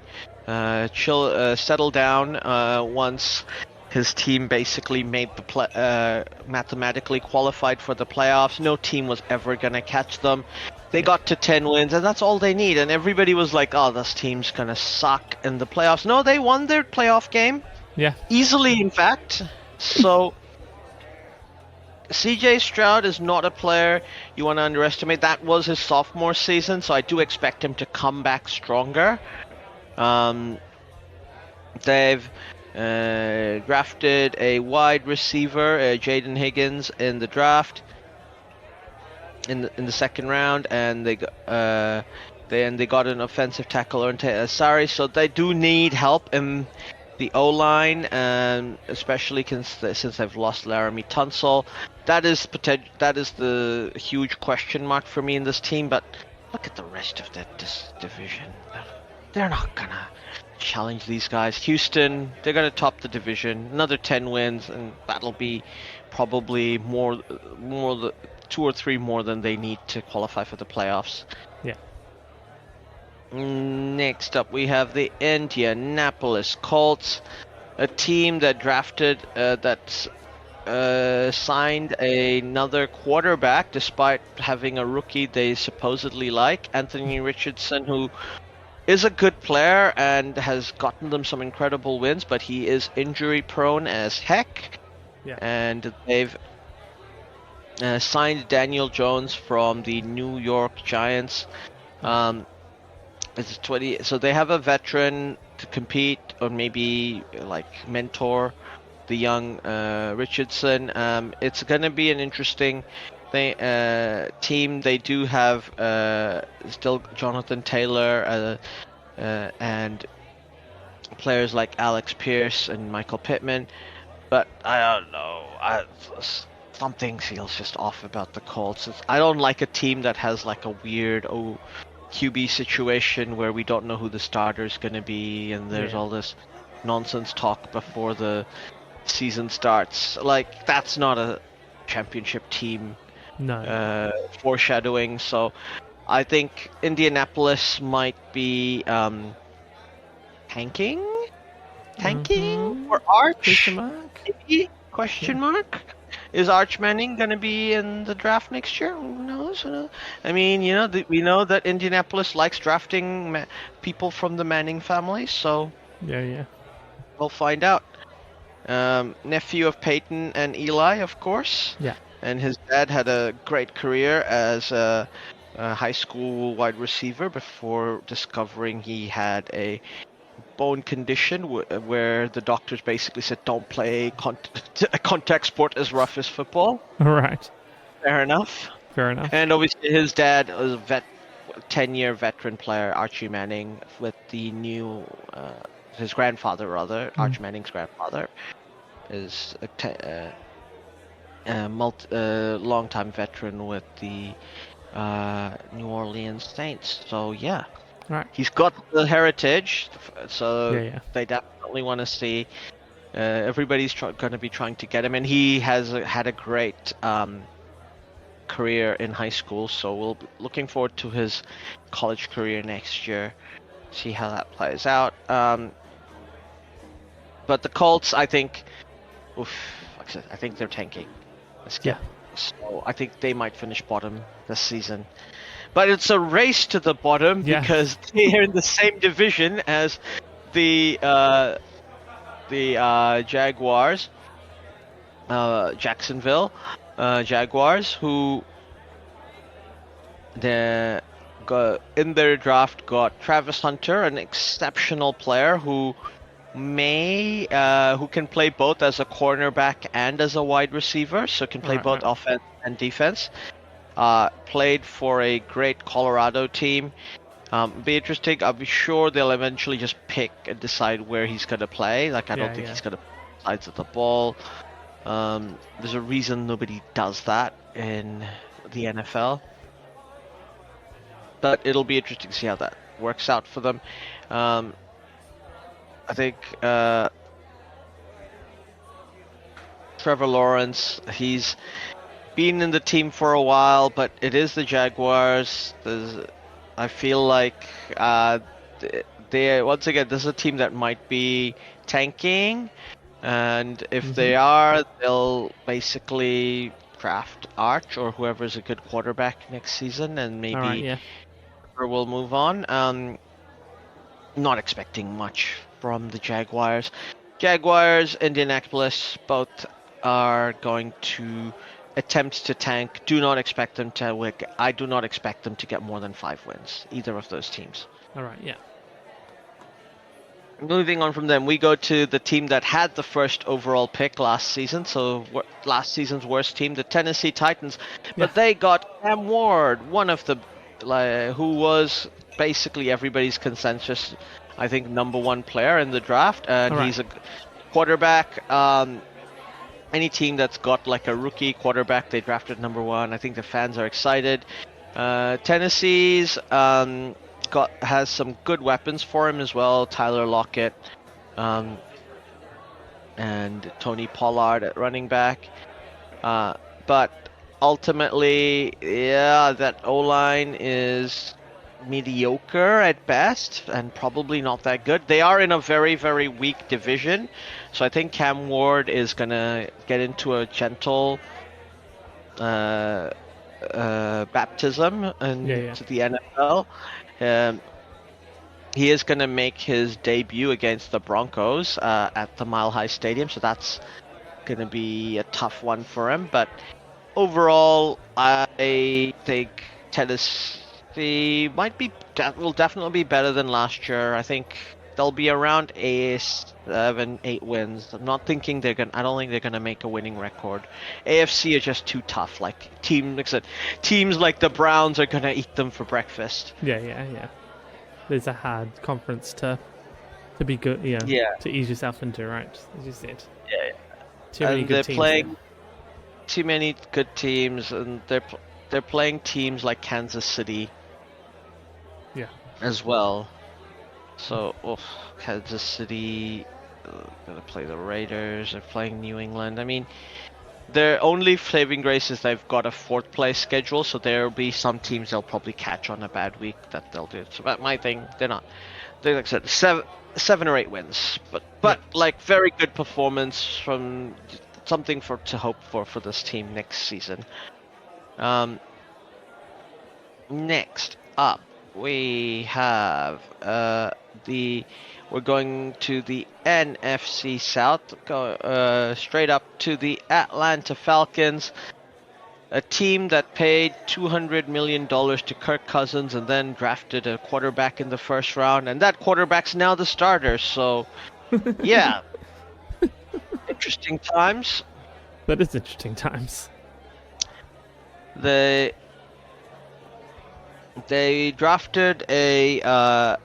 settled down once his team basically made the mathematically qualified for the playoffs. No team was ever gonna catch them. They got to 10 wins, and that's all they need. And everybody was like, "Oh, this team's gonna suck in the playoffs." No, they won their playoff game. Yeah. Easily, in fact. So CJ Stroud is not a player you want to underestimate. That was his sophomore season, so I do expect him to come back stronger. They've drafted a wide receiver, Jaden Higgins, in the draft in the second round, and they got an offensive tackle, Asari. So they do need help in the O-line, especially since they've lost Laramie Tunsil. That is the huge question mark for me in this team. But look at the rest of this division. They're not gonna challenge these guys. Houston, they're gonna top the division. Another 10 wins, and that'll be probably more 2 or 3 more than they need to qualify for the playoffs. Yeah. Next up, we have the Indianapolis Colts, a team that drafted signed another quarterback despite having a rookie they supposedly like, Anthony Richardson, who is a good player and has gotten them some incredible wins, but he is injury prone as heck. Yeah. And they've signed Daniel Jones from the New York Giants. It's 20, so they have a veteran to compete or maybe like mentor the young Richardson. It's going to be an interesting team. They do have still Jonathan Taylor and players like Alex Pierce and Michael Pittman, but I don't know. Something feels just off about the Colts. I don't like a team that has like a weird QB situation where we don't know who the starter is going to be, and there's all this nonsense talk before the season starts. Like, that's not a championship team. No. Foreshadowing. So I think Indianapolis might be tanking or Arch? Question mark? Is Arch Manning going to be in the draft next year? Who knows? I mean, we know that Indianapolis likes drafting people from the Manning family, so yeah, we'll find out. Nephew of Peyton and Eli, of course. Yeah. And his dad had a great career as a high school wide receiver before discovering he had a bone condition where the doctors basically said don't play a contact sport as rough as football. Right. Fair enough. And obviously his dad was a 10-year veteran player, Archie Manning, with the new his grandfather rather, Arch Manning's grandfather is a long-time veteran with the New Orleans Saints. So yeah. Right. He's got the heritage, so they definitely want to see. Everybody's going to be trying to get him, and he has had a great career in high school. So we'll be looking forward to his college career next year. See how that plays out. But the Colts, I think, like I said, I think they're tanking. So I think they might finish bottom this season. But it's a race to the bottom because they're in the same division as the Jaguars, Jacksonville Jaguars, who in their draft got Travis Hunter, an exceptional player who who can play both as a cornerback and as a wide receiver, so can play both offense and defense. Played for a great Colorado team. Be interesting. I'll be sure they'll eventually just pick and decide where he's gonna play. Like I don't think he's gonna play sides of the ball. There's a reason nobody does that in the NFL. But it'll be interesting to see how that works out for them. I think Trevor Lawrence, he's been in the team for a while, but it is the Jaguars. I feel like once again, this is a team that might be tanking, and if they are, they'll basically draft Arch or whoever's a good quarterback next season, and maybe we'll move on. Not expecting much from the Jaguars. Jaguars, Indianapolis, both are going to attempt to tank. Do not expect them to win. I do not expect them to get more than 5 wins, either of those teams. All right, yeah. Moving on from them, we go to the team that had the first overall pick last season, so last season's worst team, the Tennessee Titans. But they got Cam Ward, one of the who was basically everybody's consensus, I think, #1 player in the draft, and he's a quarterback. Any team that's got like a rookie quarterback, they drafted #1. I think the fans are excited. Tennessee's has some good weapons for him as well. Tyler Lockett, and Tony Pollard at running back. But ultimately, that O-line is mediocre at best and probably not that good. They are in a very, very weak division, so I think Cam Ward is gonna get into a gentle baptism into the NFL. He is gonna make his debut against the Broncos at the Mile High Stadium, so that's gonna be a tough one for him. But overall, I think Tennessee will definitely be better than last year. I think they'll be around 7, 8 wins. I'm not thinking I don't think they're gonna make a winning record. AFC are just too tough. Like teams like the Browns are gonna eat them for breakfast. Yeah. There's a hard conference to be good. To ease yourself into, right? As you said. Yeah. Too many good teams. Playing too many good teams, and they're playing teams like Kansas City. Yeah. As well. So, Kansas City gonna play the Raiders. They're playing New England. I mean, their only saving grace is they've got a 4th place schedule, so there'll be some teams they'll probably catch on a bad week that they'll do. So my thing, they're not. They're like I said, 7 or 8 wins, but like very good performance from something to hope for this team next season. Next up, we have we're going to the NFC South, go straight up to the Atlanta Falcons, a team that paid $200 million to Kirk Cousins and then drafted a quarterback in the first round, and that quarterback's now the starter. So, yeah, interesting times. That is interesting times. They drafted a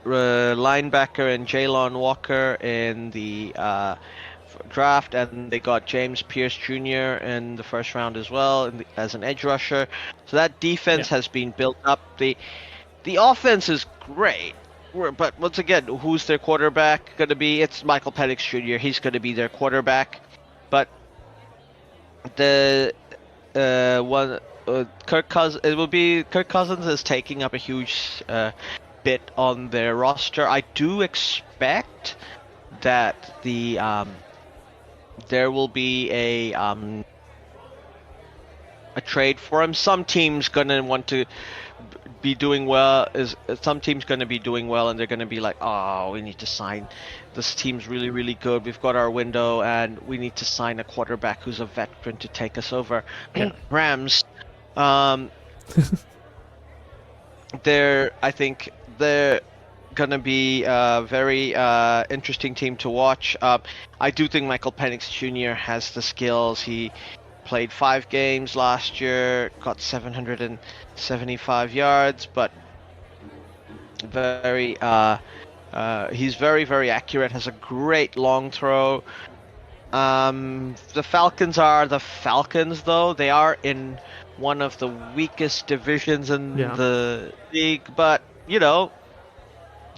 linebacker in Jalen Walker in the draft, and they got James Pierce Jr. in the first round as well as an edge rusher. So that defense has been built up. The offense is great, but once again, who's their quarterback going to be? It's Michael Penix Jr. He's going to be their quarterback, but Kirk Cousins is taking up a huge bit on their roster. I do expect that there will be a trade for him. Some team's gonna want to be doing well. Some team's gonna be doing well, and they're gonna be like, "Oh, we need to sign. This team's really, really good. We've got our window, and we need to sign a quarterback who's a veteran to take us over." Rams. I think gonna be a very interesting team to watch. I do think Michael Penix Jr. has the skills. He played 5 games last year, got 775 yards, but he's very, very accurate, has a great long throw. The Falcons are the Falcons, though. They are in one of the weakest divisions in the league, but, you know,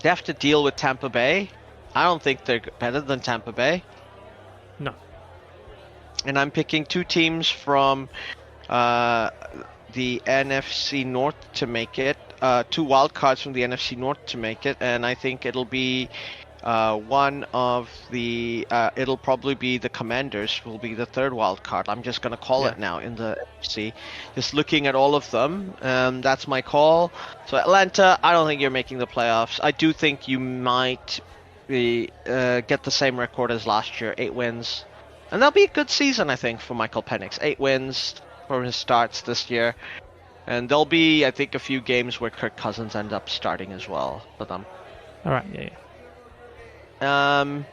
they have to deal with Tampa Bay. I don't think they're better than Tampa Bay. No. And I'm picking 2 teams from the NFC North to make it. 2 wild cards from the NFC North to make it, and I think it'll be one of the. It'll probably be the Commanders. Will be the 3rd wild card. I'm just gonna call it now in the NFC. Just looking at all of them, that's my call. So Atlanta, I don't think you're making the playoffs. I do think you might get the same record as last year, 8 wins, and that'll be a good season, I think, for Michael Penix. 8 wins for his starts this year. And there'll be, I think, a few games where Kirk Cousins end up starting as well for them. All right, yeah.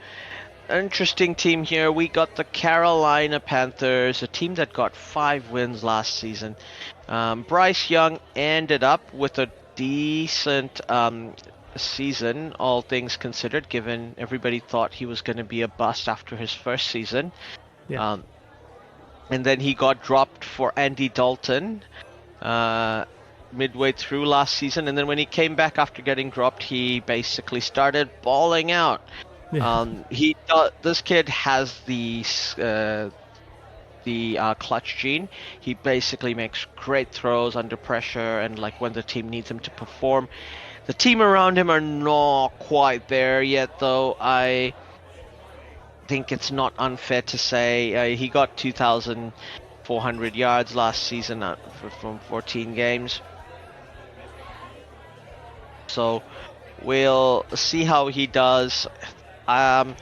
Interesting team here. We got the Carolina Panthers, a team that got 5 wins last season. Bryce Young ended up with a decent season, all things considered, given everybody thought he was going to be a bust after his first season. Yeah. And then he got dropped for Andy Dalton midway through last season, and then when he came back after getting dropped, he basically started balling out. This kid has the clutch gene. He basically makes great throws under pressure, and like when the team needs him to perform. The team around him are not quite there yet, though. I think it's not unfair to say he got 2,400 yards last season from 14 games. So we'll see how he does. I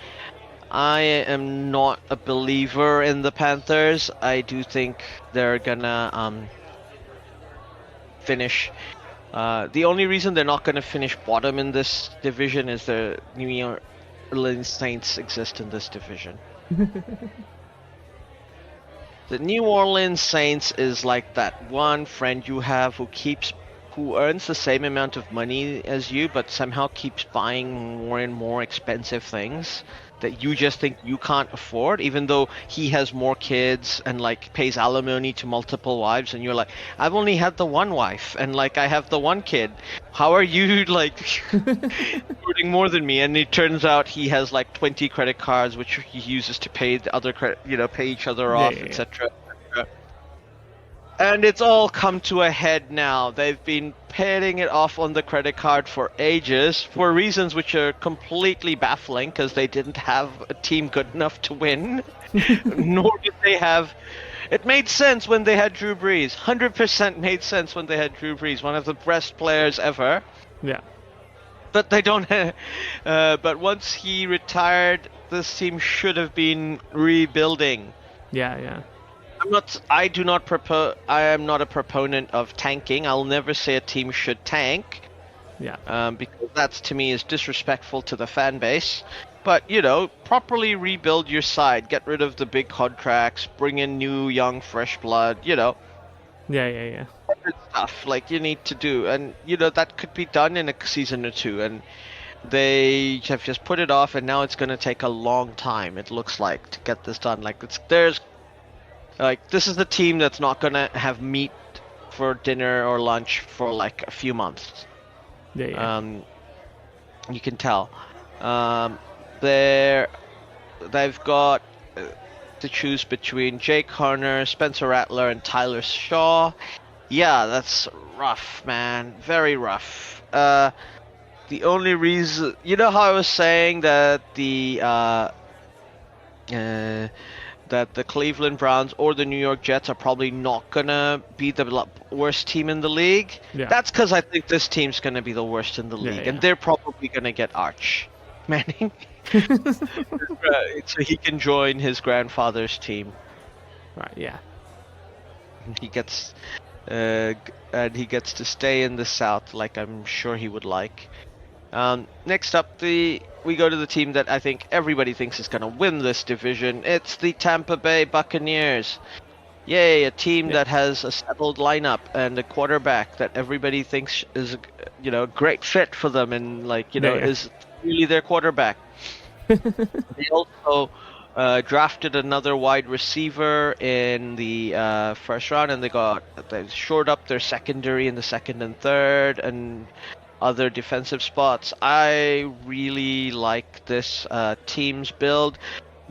am not a believer in the Panthers. I do think they're gonna finish. The only reason they're not gonna finish bottom in this division is the New Orleans Saints exist in this division. The New Orleans Saints is like that one friend you have who earns the same amount of money as you, but somehow keeps buying more and more expensive things that you just think you can't afford, even though he has more kids and like pays alimony to multiple wives, and you're like, I've only had the one wife and like I have the one kid. How are you like affording more than me? And it turns out he has like 20 credit cards which he uses to pay the other pay each other off, etc. And it's all come to a head now. They've been paying it off on the credit card for ages for reasons which are completely baffling, because they didn't have a team good enough to win. Nor did they have... It made sense when they had Drew Brees. 100% made sense when they had Drew Brees, one of the best players ever. Yeah. But they don't... but once he retired, this team should have been rebuilding. Yeah. I am not a proponent of tanking. I'll never say a team should tank. Yeah. Because that to me is disrespectful to the fan base. But, properly rebuild your side. Get rid of the big contracts. Bring in new, young, fresh blood, Yeah. Stuff like you need to do. And, that could be done in a season or two. And they have just put it off, and now it's going to take a long time, it looks like, to get this done. This is the team that's not gonna have meat for dinner or lunch for like a few months. Yeah. You can tell. They've got to choose between Jake Harner, Spencer Rattler, and Tyler Shaw. Yeah, that's rough, man. Very rough. The only reason, how I was saying that that the Cleveland Browns or the New York Jets are probably not gonna be the worst team in the league. Yeah. That's because I think this team's gonna be the worst in the league, and they're probably gonna get Arch Manning, so he can join his grandfather's team. Right. Yeah. He gets, and he gets to stay in the South, like I'm sure he would like. Next up, we go to the team that I think everybody thinks is going to win this division. It's the Tampa Bay Buccaneers. Yay, a team that has a settled lineup and a quarterback that everybody thinks is, a great fit for them and is really their quarterback. They also drafted another wide receiver in the first round, and they shored up their secondary in the second and third and other defensive spots. I really like this team's build.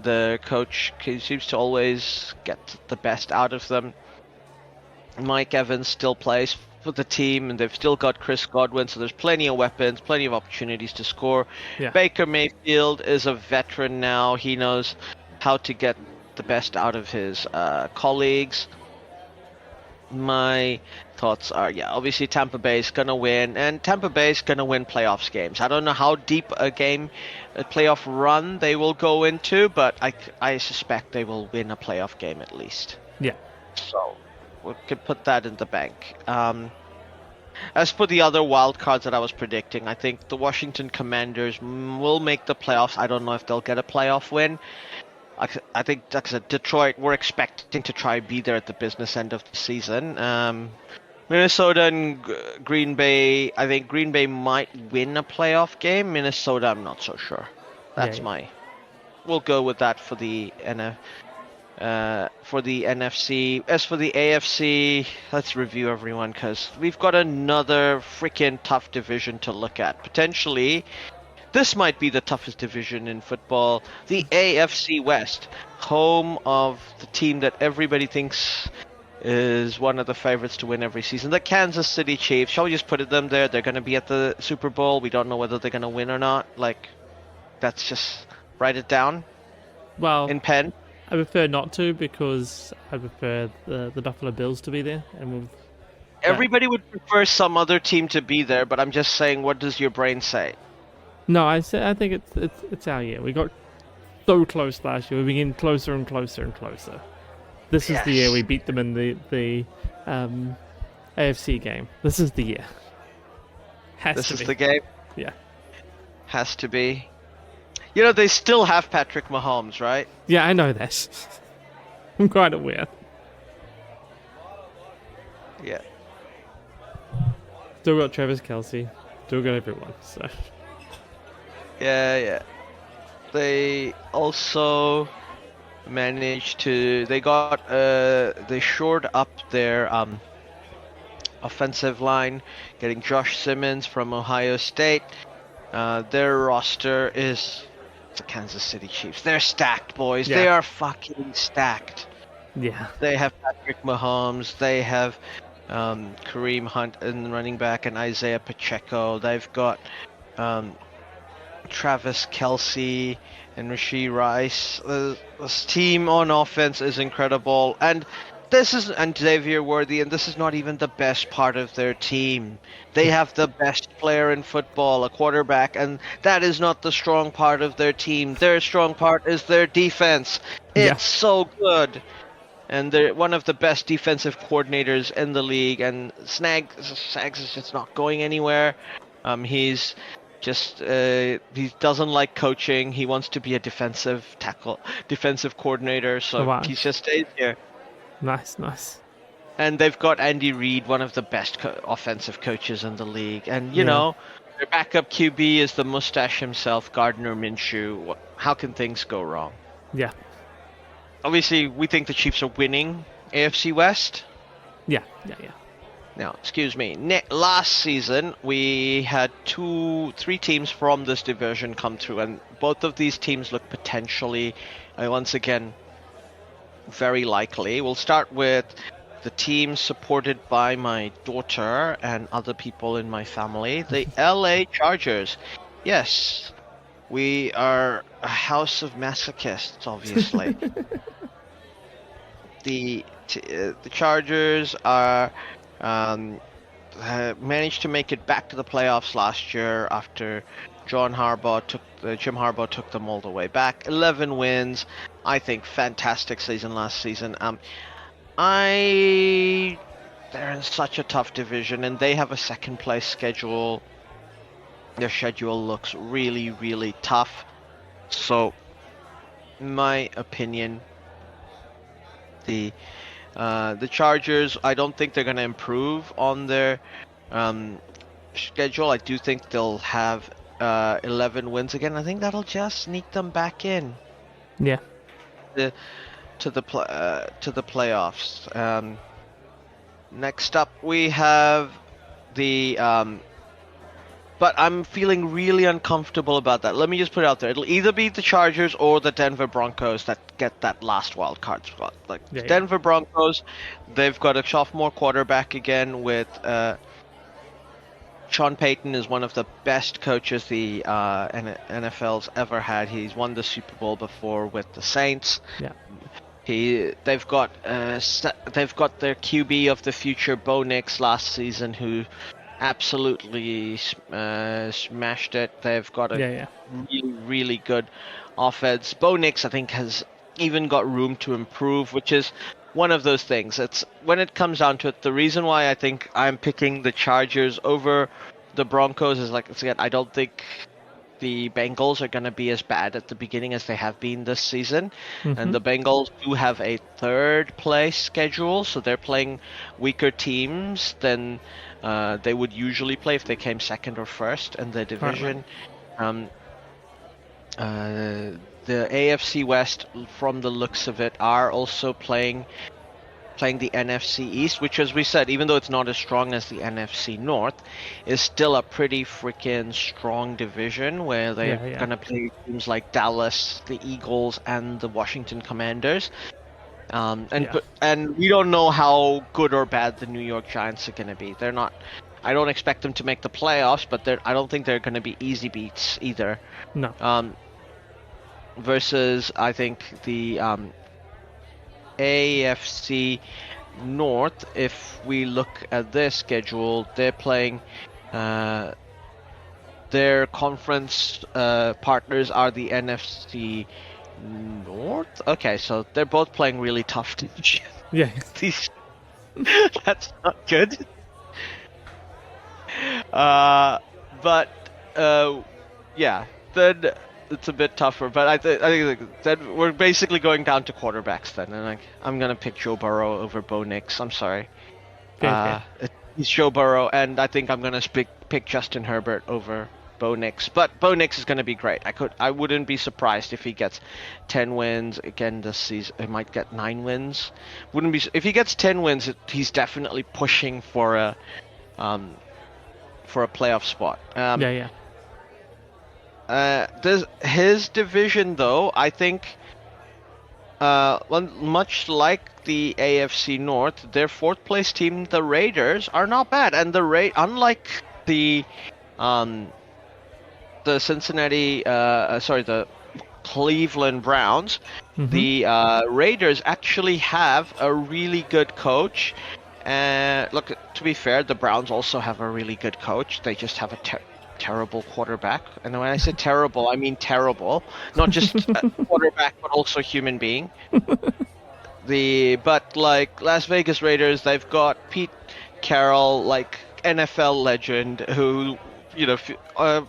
The coach seems to always get the best out of them. Mike Evans still plays for the team, and they've still got Chris Godwin, so there's plenty of weapons, plenty of opportunities to score. Yeah. Baker Mayfield is a veteran now. He knows how to get the best out of his colleagues. My thoughts are, obviously Tampa Bay is going to win, and Tampa Bay is going to win playoffs games. I don't know how deep a playoff run they will go into, but I suspect they will win a playoff game at least. Yeah. So we could put that in the bank. As for the other wild cards that I was predicting, I think the Washington Commanders will make the playoffs. I don't know if they'll get a playoff win. I think, like I said, Detroit, we're expecting to try be there at the business end of the season. Minnesota and Green Bay, I think Green Bay might win a playoff game. Minnesota, I'm not so sure. That's we'll go with that for the NFC. As for the AFC, let's review everyone because we've got another freaking tough division to look at. Potentially, this might be the toughest division in football. The AFC West, home of the team that everybody thinks is one of the favorites to win every season, the Kansas City Chiefs. Shall we just put them there? They're going to be at the Super Bowl. We don't know whether they're going to win or not. That's just write it down. Well, in pen. I prefer not to because I prefer the Buffalo Bills to be there, and everybody would prefer some other team to be there. But I'm just saying, what does your brain say? No, I think it's our year. We got so close last year. We're getting closer and closer and closer. This is the year we beat them in the AFC game. This is the year. This is the game? Yeah. Has to be. They still have Patrick Mahomes, right? Yeah, I know that. I'm quite aware. Yeah. Still got Travis Kelce. Still got everyone, so... Yeah. They also managed to... They shored up their offensive line, getting Josh Simmons from Ohio State. Their roster is the Kansas City Chiefs. They're stacked, boys. Yeah. They are fucking stacked. Yeah. They have Patrick Mahomes. They have Kareem Hunt in running back and Isaiah Pacheco. They've got Travis Kelce and Rashee Rice. This team on offense is incredible. And Xavier Worthy, and this is not even the best part of their team. They have the best player in football, a quarterback, and that is not the strong part of their team. Their strong part is their defense. It's so good. And they're one of the best defensive coordinators in the league, and Sags is just not going anywhere. He doesn't like coaching. He wants to be a defensive coordinator, so he just stays here. Nice. And they've got Andy Reid, one of the best offensive coaches in the league. And, their backup QB is the mustache himself, Gardner Minshew. How can things go wrong? Yeah. Obviously, we think the Chiefs are winning AFC West. Yeah. Now, excuse me. Last season, we had 3 teams from this division come through, and both of these teams look potentially, once again, very likely. We'll start with the team supported by my daughter and other people in my family, the LA Chargers. Yes, we are a house of masochists, obviously. The Chargers are managed to make it back to the playoffs last year after Jim Harbaugh took them all the way back. 11 wins. I think fantastic season last season. They're in such a tough division, and they have a second place schedule. Their schedule looks really, really tough. So, in my opinion, the Chargers, I don't think they're going to improve on their schedule. I do think they'll have 11 wins again. I think that'll just sneak them back in. Yeah. To the playoffs. Next up, we have the but I'm feeling really uncomfortable about that. Let me just put it out there. It'll either be the Chargers or the Denver Broncos that get that last wild card spot. Like Denver Broncos, they've got a sophomore quarterback again with Sean Payton is one of the best coaches the NFL's ever had. He's won the Super Bowl before with the Saints. Yeah. They've got their QB of the future, Bo Nix, last season, who absolutely smashed it. They've got a really, really good offense. Bo Nix, I think, has even got room to improve, which is one of those things. It's when it comes down to it, the reason why I think I'm picking the Chargers over the Broncos is, like, again, I don't think the Bengals are going to be as bad at the beginning as they have been this season. And the Bengals do have a third place schedule, so they're playing weaker teams than they would usually play if they came second or first in the division. The AFC West, from the looks of it, are also playing the NFC East, which, as we said, even though it's not as strong as the NFC North, is still a pretty freaking strong division where they're going to play teams like Dallas, the Eagles, and the Washington Commanders. And we don't know how good or bad the New York Giants are going to be. They're not. I don't expect them to make the playoffs, but I don't think they're going to be easy beats either. No. Versus, I think, the AFC North, if we look at their schedule, they're playing their conference partners are the NFC North. Okay, so they're both playing really tough teams. Yeah. That's not good. Then it's a bit tougher, but I think that we're basically going down to quarterbacks then, and I'm gonna pick Joe Burrow over Bo Nix. I'm sorry. He's Joe Burrow, and I think I'm gonna pick Justin Herbert over Bo Nix. But Bo Nix is gonna be great. I wouldn't be surprised if he gets 10 wins again this season. He might get 9 wins. Wouldn't be if he gets 10 wins. He's definitely pushing for a playoff spot. His division, though, I think, much like the AFC North, their fourth place team, the Raiders, are not bad, and unlike the Cleveland Browns, the Raiders actually have a really good coach. Look, to be fair, the Browns also have a really good coach. They just have a terrible quarterback, and when I say terrible, I mean terrible, not just a quarterback but also human being. But like Las Vegas Raiders, they've got Pete Carroll, like NFL legend, who, you know, a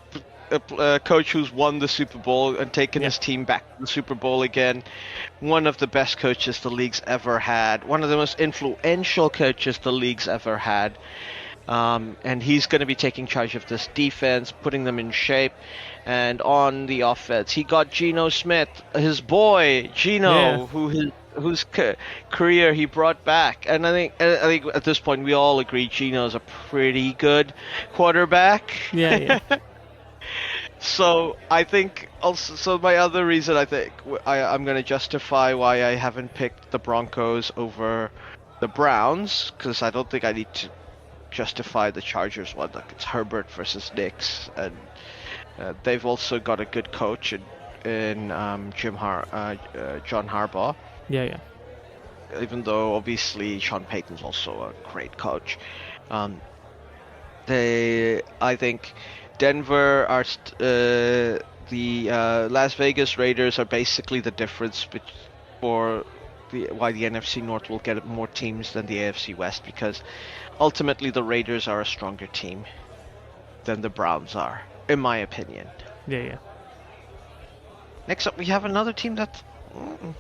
coach who's won the Super Bowl and taken his team back to the Super Bowl again. One of the best coaches the league's ever had. One of the most influential coaches the league's ever had. And he's going to be taking charge of this defense, putting them in shape. And on the offense, he got Geno Smith, his boy Geno, whose career he brought back. And I think at this point we all agree Geno's a pretty good quarterback. Yeah. So I think also, so my other reason I think I'm going to justify why I haven't picked the Broncos over the Browns, because I don't think I need to justify the Chargers one. Like, it's Herbert versus Nix, and they've also got a good coach in John Harbaugh. Yeah. Even though obviously Sean Payton's also a great coach. I think Denver are the Las Vegas Raiders are basically the difference for why the NFC North will get more teams than the AFC West, because ultimately the Raiders are a stronger team. than the Browns are, in my opinion. Yeah. Next up, we have another team that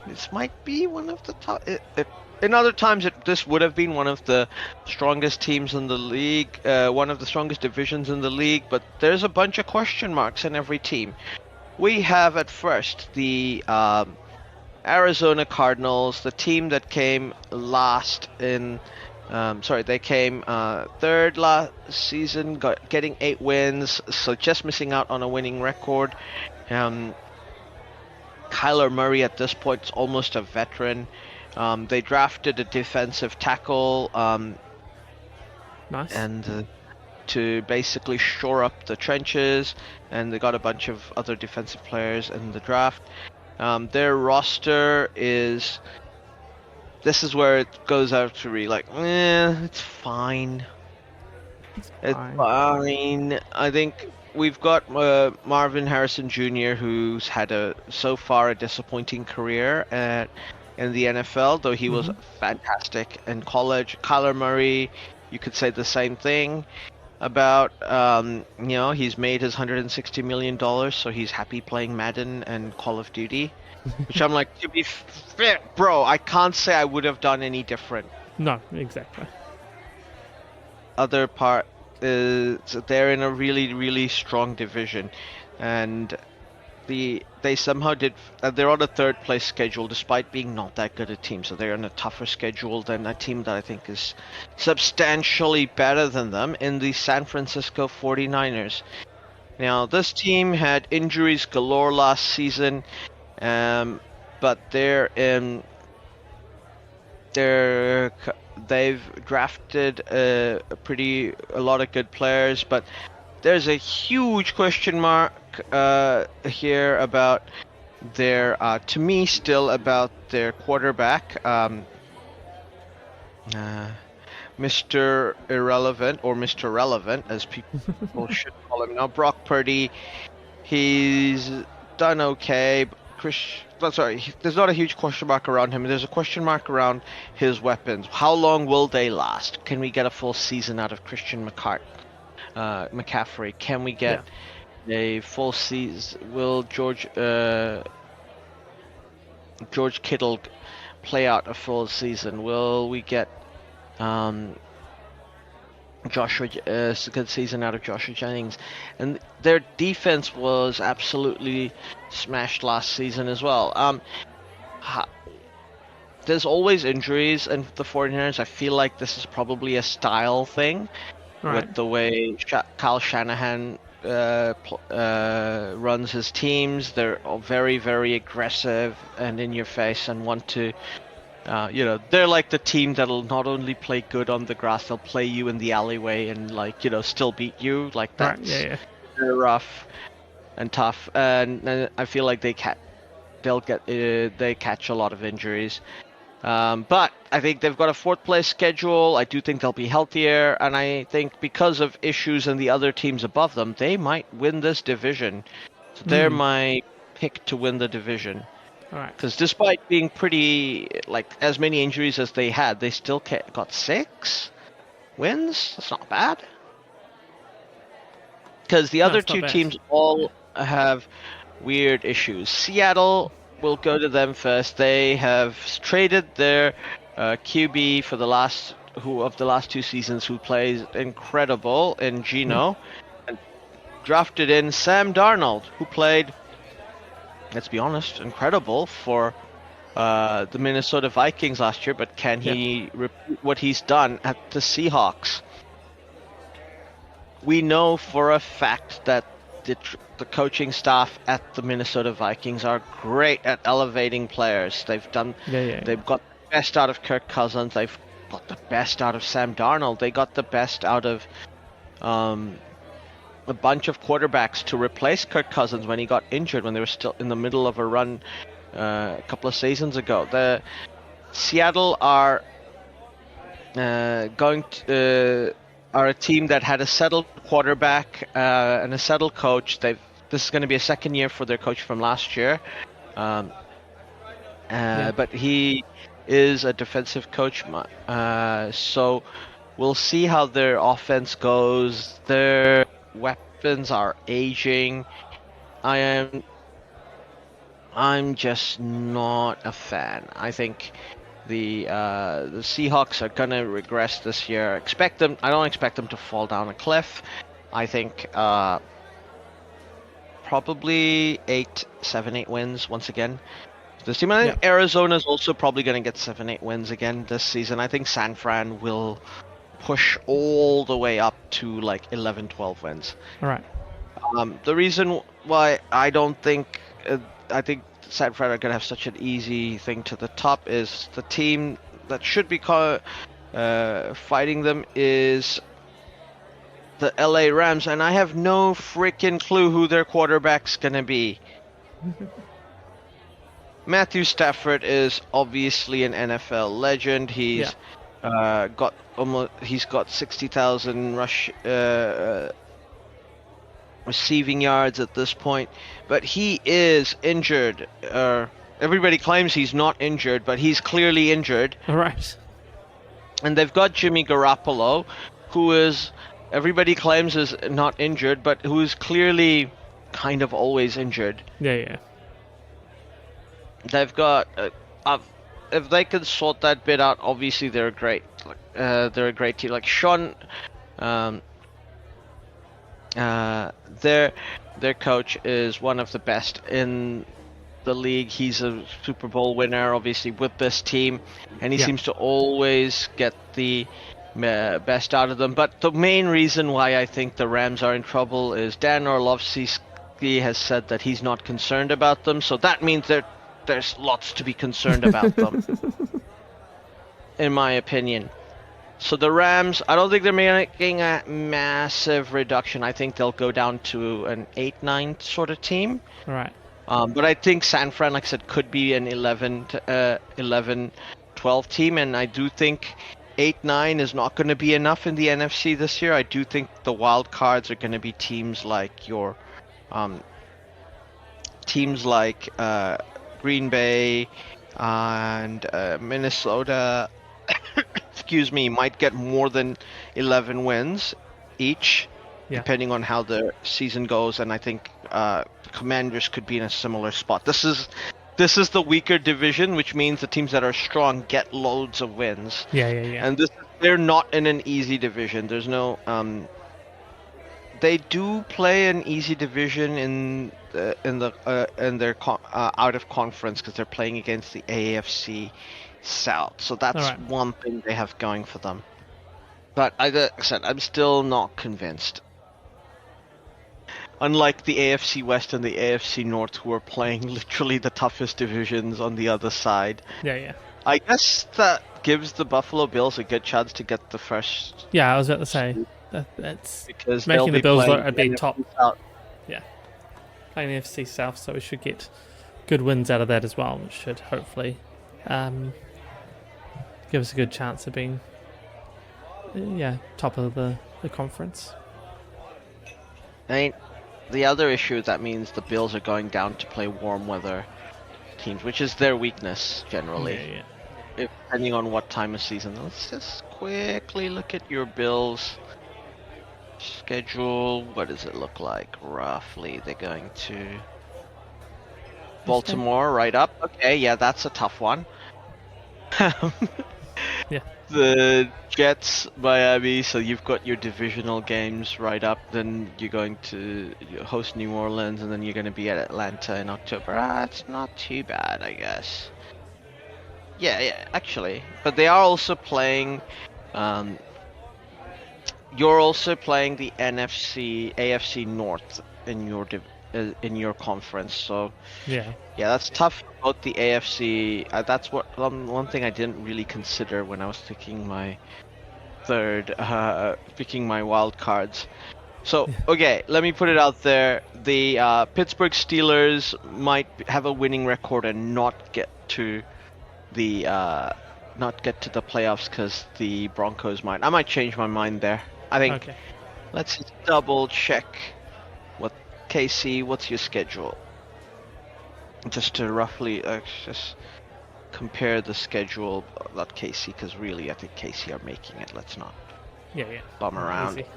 this might be one of the top. In other times, this would have been one of the strongest teams in the league, one of the strongest divisions in the league, but there's a bunch of question marks in every team. We have at first the Arizona Cardinals, the team that came last in. They came third last season, getting 8 wins, so just missing out on a winning record. Kyler Murray at this point is almost a veteran. They drafted a defensive tackle, nice, and to basically shore up the trenches, and they got a bunch of other defensive players in the draft. Their roster is. This is where it goes out to be like, it's fine. It's fine. I think we've got Marvin Harrison Jr., who's had so far a disappointing career in the NFL, though he was fantastic in college. Kyler Murray, you could say the same thing about. He's made his $160 million, so he's happy playing Madden and Call of Duty. Which I'm like, to be fair, bro, I can't say I would have done any different. No, exactly. Other part is they're in a really, really strong division, and they somehow did. They're on a third place schedule despite being not that good a team. So they're on a tougher schedule than a team that I think is substantially better than them in the San Francisco 49ers. Now, this team had injuries galore last season. But they've drafted a lot of good players, but there's a huge question mark here about to me still about their quarterback, Mr. Irrelevant, or Mr. Relevant as people should call him now, Brock Purdy. He's done okay. There's not a huge question mark around him. There's a question mark around his weapons. How long will they last? Can we get a full season out of Christian McCaffrey? Can we get a full season? Will George Kittle play out a full season? Will we get a good season out of Joshua Jennings? And their defense was absolutely smashed last season as well. There's always injuries in the 49ers. I feel like this is probably a style thing with the way Kyle Shanahan runs his teams. They're all very, very aggressive and in your face and want to they're like the team that'll not only play good on the grass, they'll play you in the alleyway and still beat you. Like that's they're rough and tough, and I feel like they catch a lot of injuries. But I think they've got a 4th place schedule. I do think they'll be healthier, and I think because of issues in the other teams above them, they might win this division. So they're my pick to win the division. Because despite being pretty, as many injuries as they had, they still got 6 wins. That's not bad. Because the other two teams all have weird issues. Seattle, will go to them first. They have traded their QB for the last 2 seasons, who plays incredible in Geno, and drafted in Sam Darnold, who played, let's be honest, incredible for the Minnesota Vikings last year, but can he repeat what he's done at the Seahawks? We know for a fact that the coaching staff at the Minnesota Vikings are great at elevating players. They've got the best out of Kirk Cousins. They've got the best out of Sam Darnold. They got the best out of a bunch of quarterbacks to replace Kirk Cousins when he got injured, when they were still in the middle of a run a couple of seasons ago. The Seattle are are a team that had a settled quarterback and a settled coach. This is going to be a second year for their coach from last year, but he is a defensive coach, so we'll see how their offense goes. weapons are aging. I'm just not a fan. I think the Seahawks are gonna regress this year. I don't expect them to fall down a cliff. I think probably 7-8 wins once again. This team, I think Arizona's also probably gonna get 7-8 wins again this season. I think San Fran will push all the way up to like 11-12 wins. All right. The reason why I don't think I think San Fran are going to have such an easy thing to the top is the team that should be fighting them is the LA Rams, and I have no freaking clue who their quarterback's going to be. Matthew Stafford is obviously an NFL legend. He's got 60,000 receiving yards at this point, but he is injured. Everybody claims he's not injured, but he's clearly injured. All right. And they've got Jimmy Garoppolo, who is everybody claims is not injured, but who is clearly kind of always injured. Yeah. They've got if they can sort that bit out, obviously they're a great team. Like Sean, their coach is one of the best in the league. He's a Super Bowl winner, obviously, with this team, and he seems to always get the best out of them. But the main reason why I think the Rams are in trouble is Dan Orlovsky has said that he's not concerned about them, so that means there's lots to be concerned about them, in my opinion. So the Rams, I don't think they're making a massive reduction. I think they'll go down to an 8-9 sort of team. All right. But I think San Fran, like I said, could be an 11-12 team, and I do think 8-9 is not going to be enough in the NFC this year. I do think the wild cards are going to be teams like Green Bay and Minnesota. Excuse me, might get more than 11 wins each, depending on how the season goes, and I think Commanders could be in a similar spot. This is the weaker division, which means the teams that are strong get loads of wins. Yeah. And they're not in an easy division. There's no they do play an easy division in their out of conference because they're playing against the AFC South. So that's one thing they have going for them. But like I said, I'm still not convinced. Unlike the AFC West and the AFC North, who are playing literally the toughest divisions on the other side. Yeah. I guess that gives the Buffalo Bills a good chance to get the first. Yeah, I was about to say that's because making the Bills look a big top. South. Yeah, playing the NFC South, so we should get good wins out of that as well, which should hopefully give us a good chance of being top of the conference. I mean, the other issue that means the Bills are going down to play warm weather teams, which is their weakness generally. Yeah. Depending on what time of season. Let's just quickly look at your Bills schedule. What does it look like roughly? They're going to Baltimore right up. Okay, yeah, that's a tough one. Yeah. The Jets, Miami, so you've got your divisional games right up, then you're going to host New Orleans, and then you're going to be at Atlanta in October. It's not too bad, I guess. Yeah, actually. But they are also playing, you're also playing the AFC North in your conference, so yeah, that's tough about the AFC. That's what one thing I didn't really consider when I was picking my picking my wild cards. So okay, let me put it out there: the Pittsburgh Steelers might have a winning record and not get to the playoffs because the Broncos might. I might change my mind there. I think. Okay. Let's just double check. KC, what's your schedule? Just to roughly just compare the schedule, not KC, because really I think KC are making it. Let's not. bum around. Easy.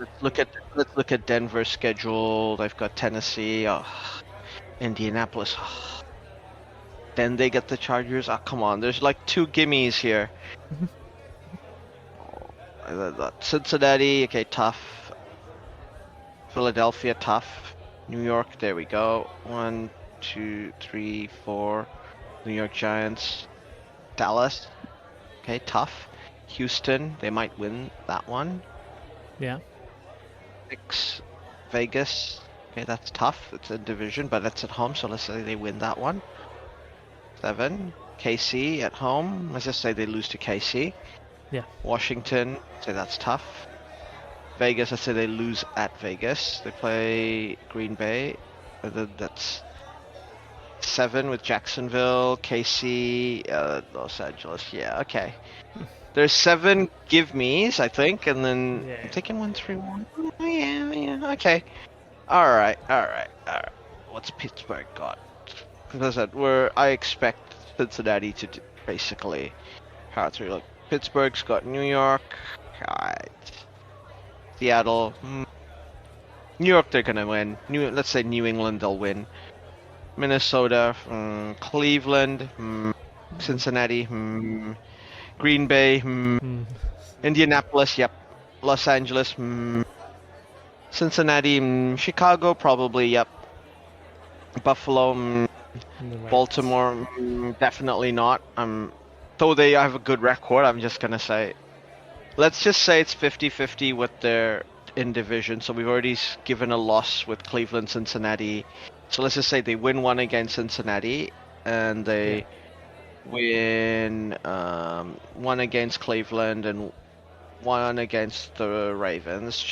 Let's look at Denver's schedule. They've got Tennessee, Indianapolis. Then they get the Chargers. Oh, come on. There's like 2 gimmies here. Cincinnati, okay, tough. Philadelphia, tough. New York, there we go. 1, 2, 3, 4. New York Giants. Dallas, okay, tough. Houston, they might win that one. Yeah. 6, Vegas, okay, that's tough. It's a division, but it's at home, so let's say they win that one. 7, KC at home. Let's just say they lose to KC. Yeah. Washington, say that's tough. Vegas, let's say they lose at Vegas. They play Green Bay. That's 7 with Jacksonville, KC, Los Angeles. Yeah, okay. There's 7 give-me's, I think, and then I'm taking 1, 3, 1. Yeah, okay. All right. What's Pittsburgh got? Because I expect Cincinnati to basically power through. Look, Pittsburgh's got New York. All right. Seattle. New York, they're gonna win. Let's say New England, they'll win. Minnesota, Cleveland, Cincinnati, Green Bay, Indianapolis, yep. Los Angeles, Cincinnati, Chicago, probably, yep. Buffalo, Baltimore, definitely not. Though they have a good record, I'm just gonna say, let's just say it's 50-50 with their in division. So we've already given a loss with Cleveland, Cincinnati. So let's just say they win one against Cincinnati, and they win 1 against Cleveland and 1 against the Ravens.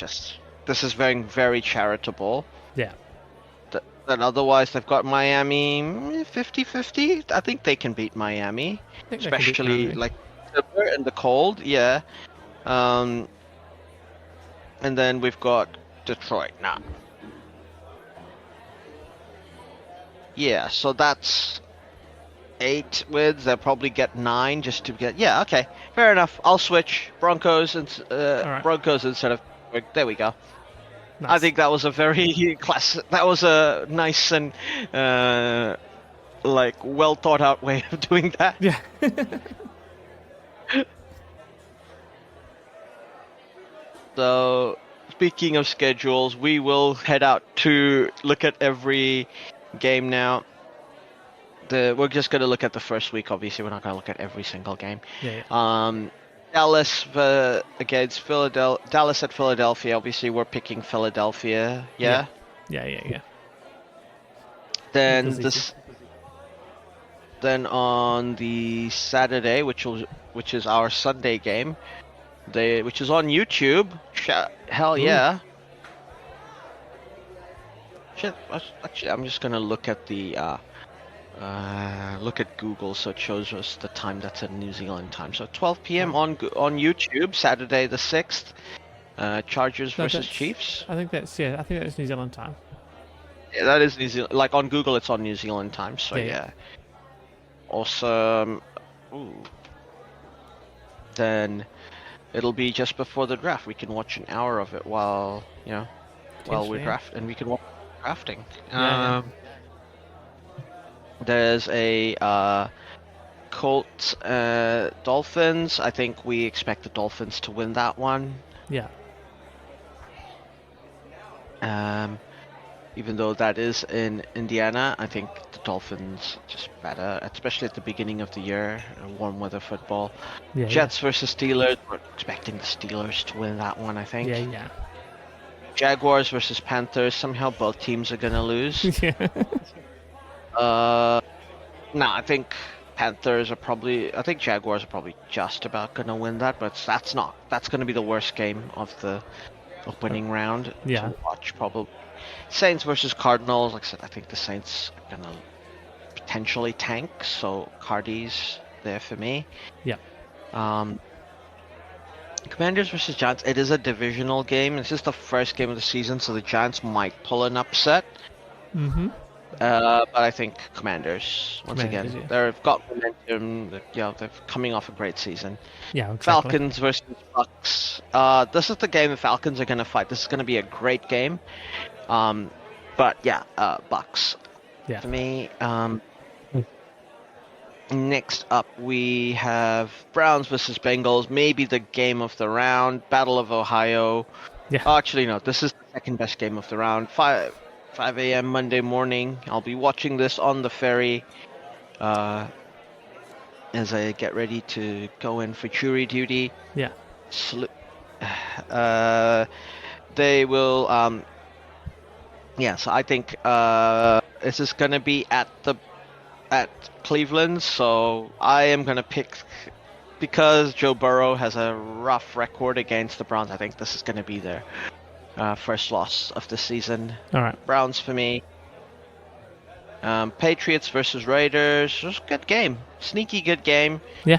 This is very, very charitable. Yeah. Then otherwise they've got Miami 50-50. I think they can beat Miami, especially like in the cold. Yeah. And then we've got Detroit now. Yeah, so that's 8 wins. They'll probably get 9 just to get. Yeah, okay, fair enough. I'll switch Broncos and Broncos instead of. There we go. Nice. I think that was a very That was a nice and like well thought out way of doing that. Yeah. So, speaking of schedules, we will head out to look at every game now. We're just going to look at the first week, obviously. We're not going to look at every single game. Yeah. Dallas against Philadelphia. Dallas at Philadelphia. Obviously, we're picking Philadelphia. Yeah. Yeah. Then on the Saturday, which is our Sunday game, which is on YouTube. Hell yeah. Shit. Actually, I'm just gonna look at the look at Google, so it shows us the time that's in New Zealand time. So 12 p.m. on YouTube, Saturday the 6th. Chargers versus Chiefs. I think that's New Zealand time. Yeah, that is New Zealand. Like on Google, it's on New Zealand time. So yeah. Awesome. Ooh. Then it'll be just before the draft. We can watch an hour of it while we draft, and we can watch drafting. There's a Colts Dolphins. I think we expect the Dolphins to win that one. Yeah. Even though that is in Indiana, I think the Dolphins just better, especially at the beginning of the year, warm weather football. Yeah, Jets versus Steelers. We're expecting the Steelers to win that one, I think. Yeah. Jaguars versus Panthers. Somehow both teams are gonna lose. Yeah. No, I think Jaguars are probably just about gonna win that, but that's gonna be the worst game of the opening round to watch probably. Saints versus Cardinals. Like I said, I think the Saints are gonna potentially tank, so Cardi's there for me. Yeah. Commanders versus Giants. It is a divisional game. This is the first game of the season, so the Giants might pull an upset. Mm-hmm. But I think Commanders, Commanders, again, yeah. they've got momentum. They're coming off a great season. Yeah, exactly. Falcons versus Bucks. This is the game the Falcons are going to fight. This is going to be a great game. But yeah, Bucks. Yeah. For me. Next up, we have Browns versus Bengals. Maybe the game of the round. Battle of Ohio. Yeah. Oh, actually, no. This is the second best game of the round. 5 a.m. Monday morning. I'll be watching this on the ferry as I get ready to go in for jury duty. Yeah. They will. So I think this is gonna be at Cleveland. So I am gonna pick, because Joe Burrow has a rough record against the Browns. I think this is gonna be their first loss of the season. All right. Browns for me. Patriots versus Raiders. Just a good game. Sneaky good game. Yeah.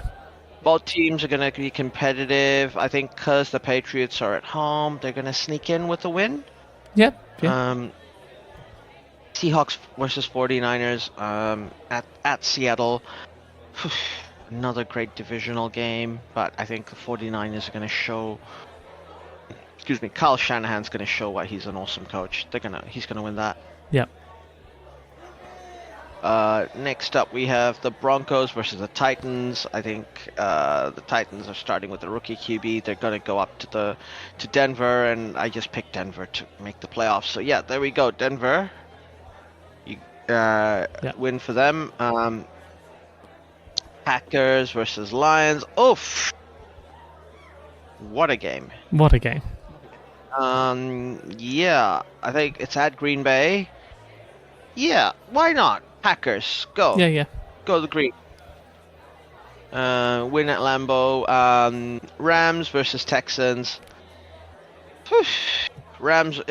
Both teams are going to be competitive. I think because the Patriots are at home, they're going to sneak in with a win. Yep. Yeah. Seahawks versus 49ers at Seattle. Another great divisional game, but I think the 49ers are going to show... Kyle Shanahan's going to show why he's an awesome coach. He's going to win that. Yep. Next up, we have the Broncos versus the Titans. I think the Titans are starting with the rookie QB. They're going to go up to Denver, and I just picked Denver to make the playoffs. So yeah, there we go, Denver. Win for them. Packers versus Lions. Oof! What a game. What a game. Yeah, I think it's at Green Bay. Yeah, why not? Packers, go. Yeah. Go the green. Win at Lambeau. Rams versus Texans. Rams,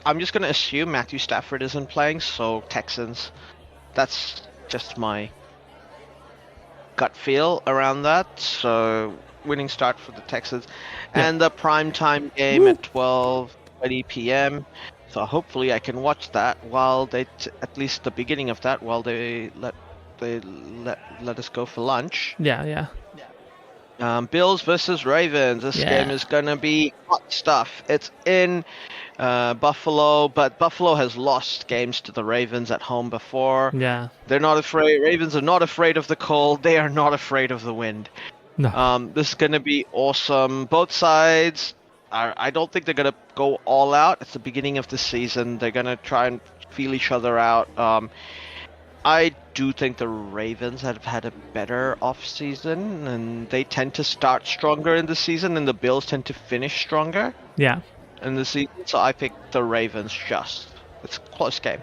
I'm just going to assume Matthew Stafford isn't playing, so Texans. That's just my gut feel around that. So winning start for the Texans. Yeah. And the primetime game at 12:20 p.m. So hopefully I can watch that while at least the beginning of that, while they let us go for lunch. Yeah. Bills versus Ravens. This game is gonna be hot stuff. It's in Buffalo, but Buffalo has lost games to the Ravens at home before. Yeah. They're not afraid. Ravens are not afraid of the cold. They are not afraid of the wind. No. This is gonna be awesome. Both sides. I don't think they're going to go all out. It's the beginning of the season. They're going to try and feel each other out. I do think the Ravens have had a better off-season, and they tend to start stronger in the season, and the Bills tend to finish stronger in the season. So I picked the Ravens just. It's a close game.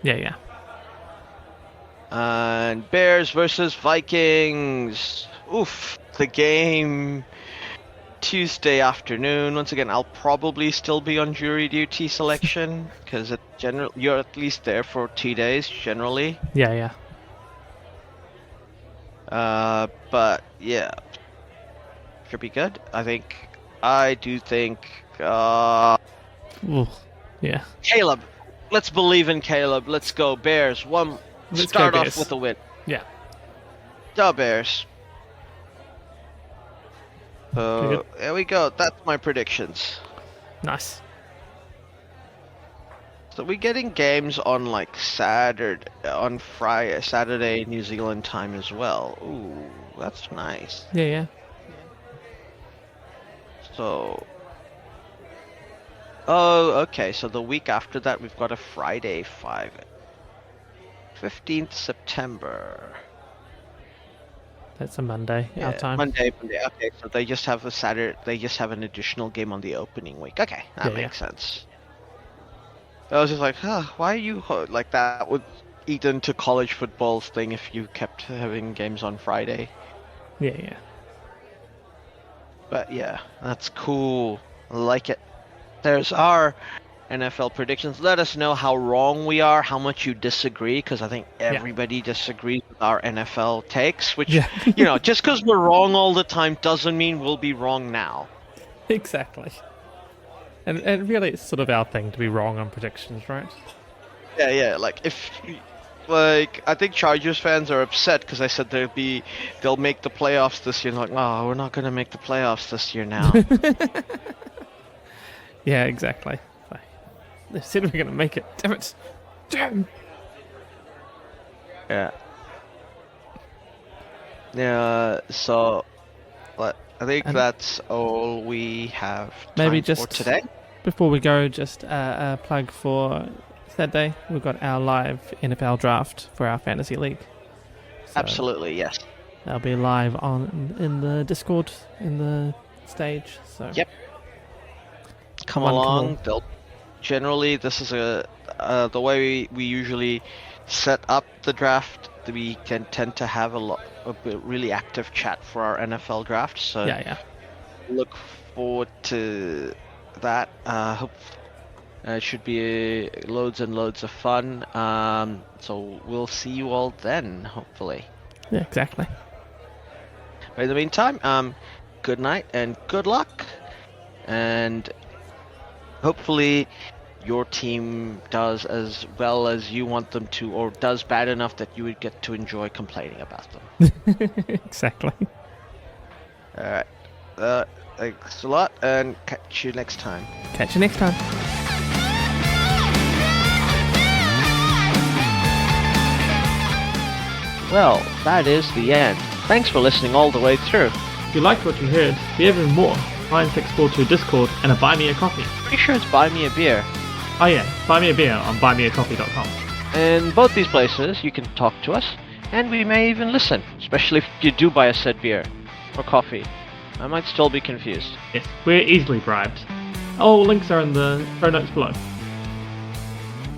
Yeah. And Bears versus Vikings. Oof, the game... Tuesday afternoon. Once again, I'll probably still be on jury duty selection because you're at least there for 2 days generally. Yeah. But yeah, should be good. I do think. Ooh, yeah. Caleb, let's believe in Caleb. Let's go Bears. Let's start go off Bears. with a win. Yeah. The Bears. So there we go. That's my predictions. Nice. So we're getting games on like Saturday New Zealand time as well. Ooh, that's nice. Yeah. So, okay. So the week after that, we've got a Friday 15th September. That's a Monday, our time. Monday. Okay, so they just have a Saturday. They just have an additional game on the opening week. Okay, that makes sense. I was just like, why are you like that? Would eat into college football's thing if you kept having games on Friday. Yeah. But yeah, that's cool. I like it. There's our NFL predictions. Let us know how wrong we are, how much you disagree, because I think everybody disagrees with our NFL takes, which, just because we're wrong all the time doesn't mean we'll be wrong now. Exactly. And really, it's sort of our thing to be wrong on predictions, right? Yeah. Like I think Chargers fans are upset because I said they'll make the playoffs this year. Like, oh, we're not gonna make the playoffs this year now. Yeah, exactly. They said we're gonna make it. Damn it! Damn. Yeah. Yeah. So, I think that's all we have maybe time just for today. Before we go, just a plug for Saturday. We've got our live NFL draft for our fantasy league. So Absolutely, yes. They'll be live in the Discord in the stage. So yep. Come along. Generally, this is the way we usually set up the draft. We can tend to have a really active chat for our NFL draft. So yeah. Look forward to that. Hope it should be loads and loads of fun. So we'll see you all then, hopefully. Yeah, exactly. But in the meantime, good night and good luck. And hopefully your team does as well as you want them to, or does bad enough that you would get to enjoy complaining about them. Exactly. Alright. Thanks a lot, and catch you next time. Catch you next time. Well, that is the end. Thanks for listening all the way through. If you liked what you heard, we have even more. NineSixFourTwo Discord and a Buy Me a Coffee. Pretty sure it's Buy Me a Beer. Oh yeah, buy me a beer on buymeacoffee.com. In both these places, you can talk to us, and we may even listen, especially if you do buy a said beer or coffee. I might still be confused. Yes, we're easily bribed. All links are in the show notes below.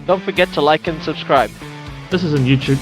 Don't forget to like and subscribe. This is on YouTube.